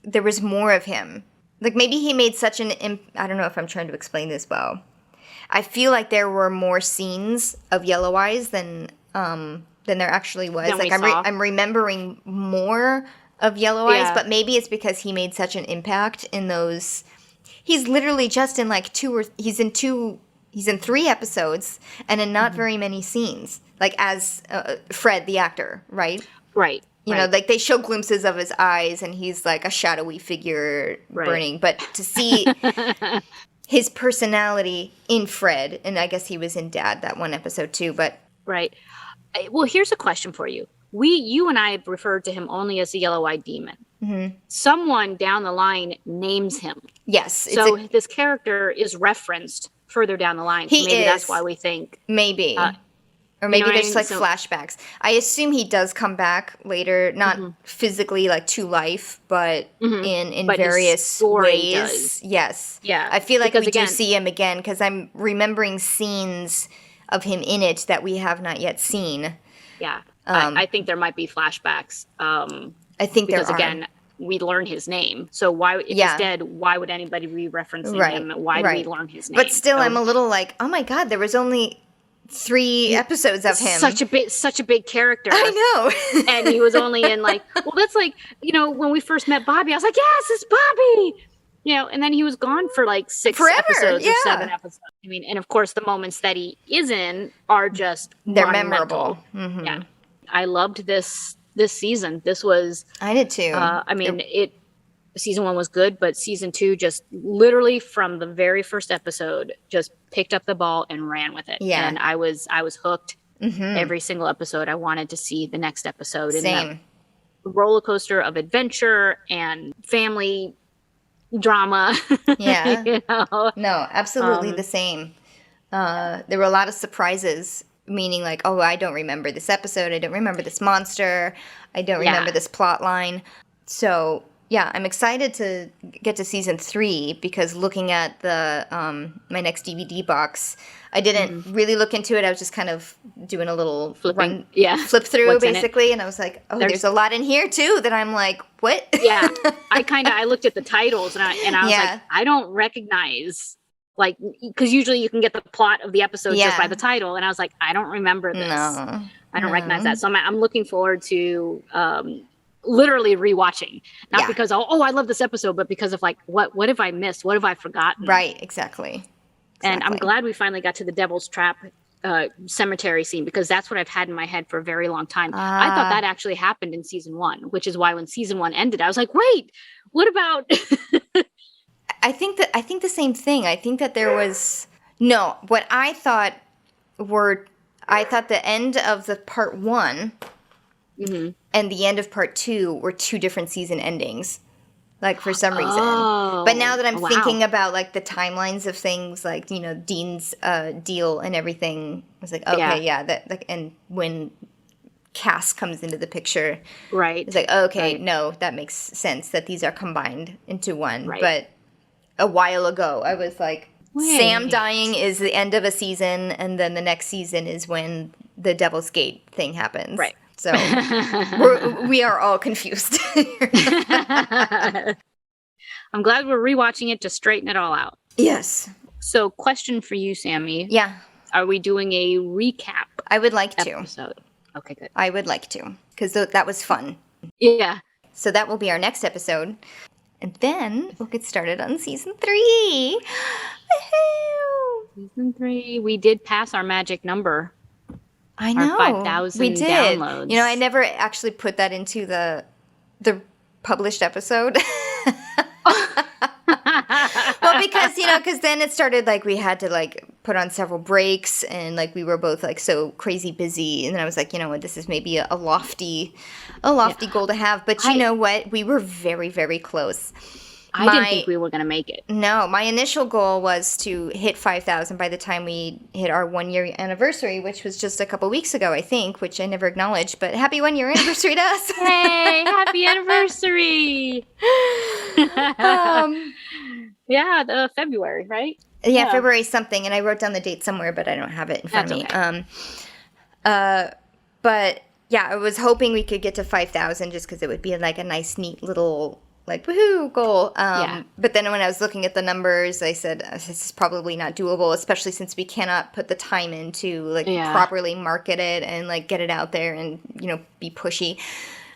Speaker 1: there was more of him. Like maybe he made such I don't know if I'm trying to explain this well. I feel like there were more scenes of Yellow Eyes than there actually was. Like I'm remembering more of Yellow Eyes, but maybe it's because he made such an impact in those. He's literally just in like he's in 3 episodes and in not very many scenes. Like as Fred, the actor, right?
Speaker 2: Right.
Speaker 1: You know, like they show glimpses of his eyes and he's like a shadowy figure burning. But to see his personality in Fred, and I guess he was in Dad that one episode too, but.
Speaker 2: Right. Well, here's a question for you. You and I have referred to him only as the yellow-eyed demon. Mm-hmm. Someone down the line names him.
Speaker 1: Yes.
Speaker 2: So this character is referenced further down the line. So maybe that's why we think.
Speaker 1: Maybe. Or maybe there's like flashbacks. I assume he does come back later, not physically like to life, but in various ways. Does. Yes.
Speaker 2: Yeah.
Speaker 1: I feel like we do see him again because I'm remembering scenes of him in it that we have not yet seen.
Speaker 2: Yeah. I think there might be flashbacks.
Speaker 1: I think
Speaker 2: because again, we learn his name. So if he's dead, why would anybody be referencing him? Why do we learn his name?
Speaker 1: But still, I'm a little like, oh my God, there was only 3 episodes of him.
Speaker 2: Such a big character.
Speaker 1: I
Speaker 2: know. And he was only in like, well, that's like, when we first met Bobby, I was like, yes, it's Bobby. And then he was gone for like 6 episodes or 7 episodes. I mean, and of course, the moments that he is in are just
Speaker 1: they're memorable.
Speaker 2: Mm-hmm. Yeah, I loved this season.
Speaker 1: I did too.
Speaker 2: I mean, season 1 was good, but season 2 just literally from the very first episode just picked up the ball and ran with it. Yeah, and I was hooked. Mm-hmm. Every single episode, I wanted to see the next episode.
Speaker 1: Same.
Speaker 2: The roller coaster of adventure and family drama.
Speaker 1: Yeah. No, absolutely the same. There were a lot of surprises, meaning like, oh, I don't remember this episode. I don't remember this monster. I don't remember this plot line. So yeah, I'm excited to get to season 3 because looking at the my next DVD box, I didn't really look into it. I was just kind of doing a little flip through basically, and I was like, oh, there's a lot in here too that I'm like, what?
Speaker 2: Yeah, I looked at the titles and I was like, I don't recognize, like, because usually you can get the plot of the episode just by the title, and I was like, I don't remember this. No, I don't recognize that. So I'm looking forward to literally rewatching, not because I love this episode, but because of like what have I missed? What have I forgotten?
Speaker 1: Right, exactly.
Speaker 2: And I'm glad we finally got to the Devil's Trap cemetery scene because that's what I've had in my head for a very long time. I thought that actually happened in season 1, which is why when season 1 ended, I was like, wait, what about?
Speaker 1: I think the same thing. I think that there was what I thought the end of the part 1 and the end of part 2 were 2 different season endings. Like for some reason. But now that I'm thinking about like the timelines of things like, Dean's deal and everything, I was like, okay, that like, and when Cass comes into the picture,
Speaker 2: right?
Speaker 1: It's like, okay, no, that makes sense that these are combined into one. Right. But a while ago, I was like, Sam dying is the end of a season, and then the next season is when the Devil's Gate thing happens.
Speaker 2: Right.
Speaker 1: So we are all confused.
Speaker 2: I'm glad we're rewatching it to straighten it all out.
Speaker 1: Yes.
Speaker 2: So question for you, Sammy.
Speaker 1: Yeah.
Speaker 2: Are we doing a recap?
Speaker 1: I would like to.
Speaker 2: Episode? Okay, good.
Speaker 1: I would like to, because that was fun.
Speaker 2: Yeah.
Speaker 1: So that will be our next episode. And then we'll get started on season 3. Woohoo!
Speaker 2: Season 3. We did pass our magic number.
Speaker 1: I know.
Speaker 2: 5,000
Speaker 1: we did.
Speaker 2: Downloads.
Speaker 1: I never actually put that into the published episode. Well, because then it started like we had to like put on several breaks and like we were both like so crazy busy, and then I was like, what, this is maybe a lofty goal to have, but you know what? We were very, very close.
Speaker 2: I didn't think we were going to make it.
Speaker 1: No, my initial goal was to hit 5,000 by the time we hit our 1-year anniversary, which was just a couple weeks ago, I think, which I never acknowledged. But happy 1-year anniversary to us!
Speaker 2: Hey, happy anniversary! Yeah, the February, right?
Speaker 1: Yeah, February something, and I wrote down the date somewhere, but I don't have it in front of me. But yeah, I was hoping we could get to 5,000 just because it would be like a nice, neat little like woohoo goal. But then when I was looking at the numbers, I said this is probably not doable, especially since we cannot put the time in to like properly market it and like get it out there and be pushy.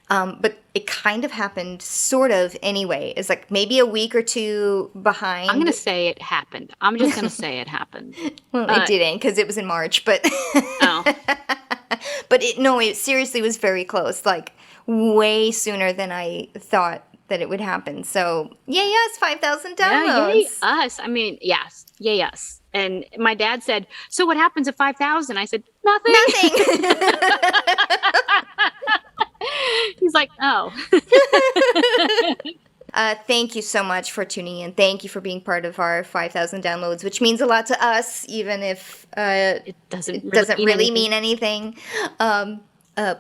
Speaker 1: But it kind of happened sort of anyway. It's like maybe a week or two behind.
Speaker 2: I'm going to say it happened. I'm just going to say it happened.
Speaker 1: Well, it didn't because it was in March, but but it seriously was very close, like way sooner than I thought that it would happen. So yes, 5,000 downloads.
Speaker 2: Yeah, yay us. I mean, yes, yay us. And my dad said, "So what happens at 5,000?" I said, "Nothing." He's like, "Oh."
Speaker 1: Thank you so much for tuning in. Thank you for being part of our 5,000 downloads, which means a lot to us, even if it doesn't really mean anything.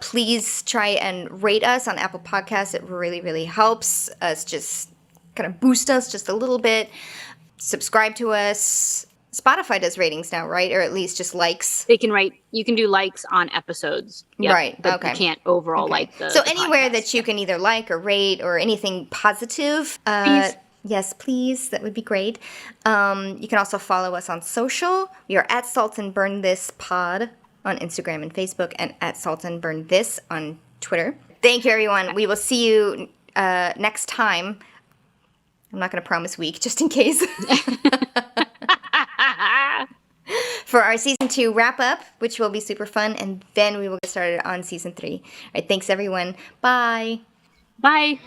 Speaker 1: Please try and rate us on Apple Podcasts. It really, really helps us just kind of boost us just a little bit. Subscribe to us. Spotify does ratings now, right? Or at least just likes.
Speaker 2: They can rate. You can do likes on episodes. Yep,
Speaker 1: right.
Speaker 2: But you can't overall like the
Speaker 1: So anywhere
Speaker 2: podcast,
Speaker 1: that you can either like or rate or anything positive.
Speaker 2: Please.
Speaker 1: Yes, please. That would be great. You can also follow us on social. We are at Salt and Burn This Pod on Instagram and Facebook, and at Salt and Burn This on Twitter. Thank you, everyone. We will see you next time. I'm not going to promise week, just in case. For our season 2 wrap up, which will be super fun, and then we will get started on season 3. All right, thanks everyone. Bye.
Speaker 2: Bye.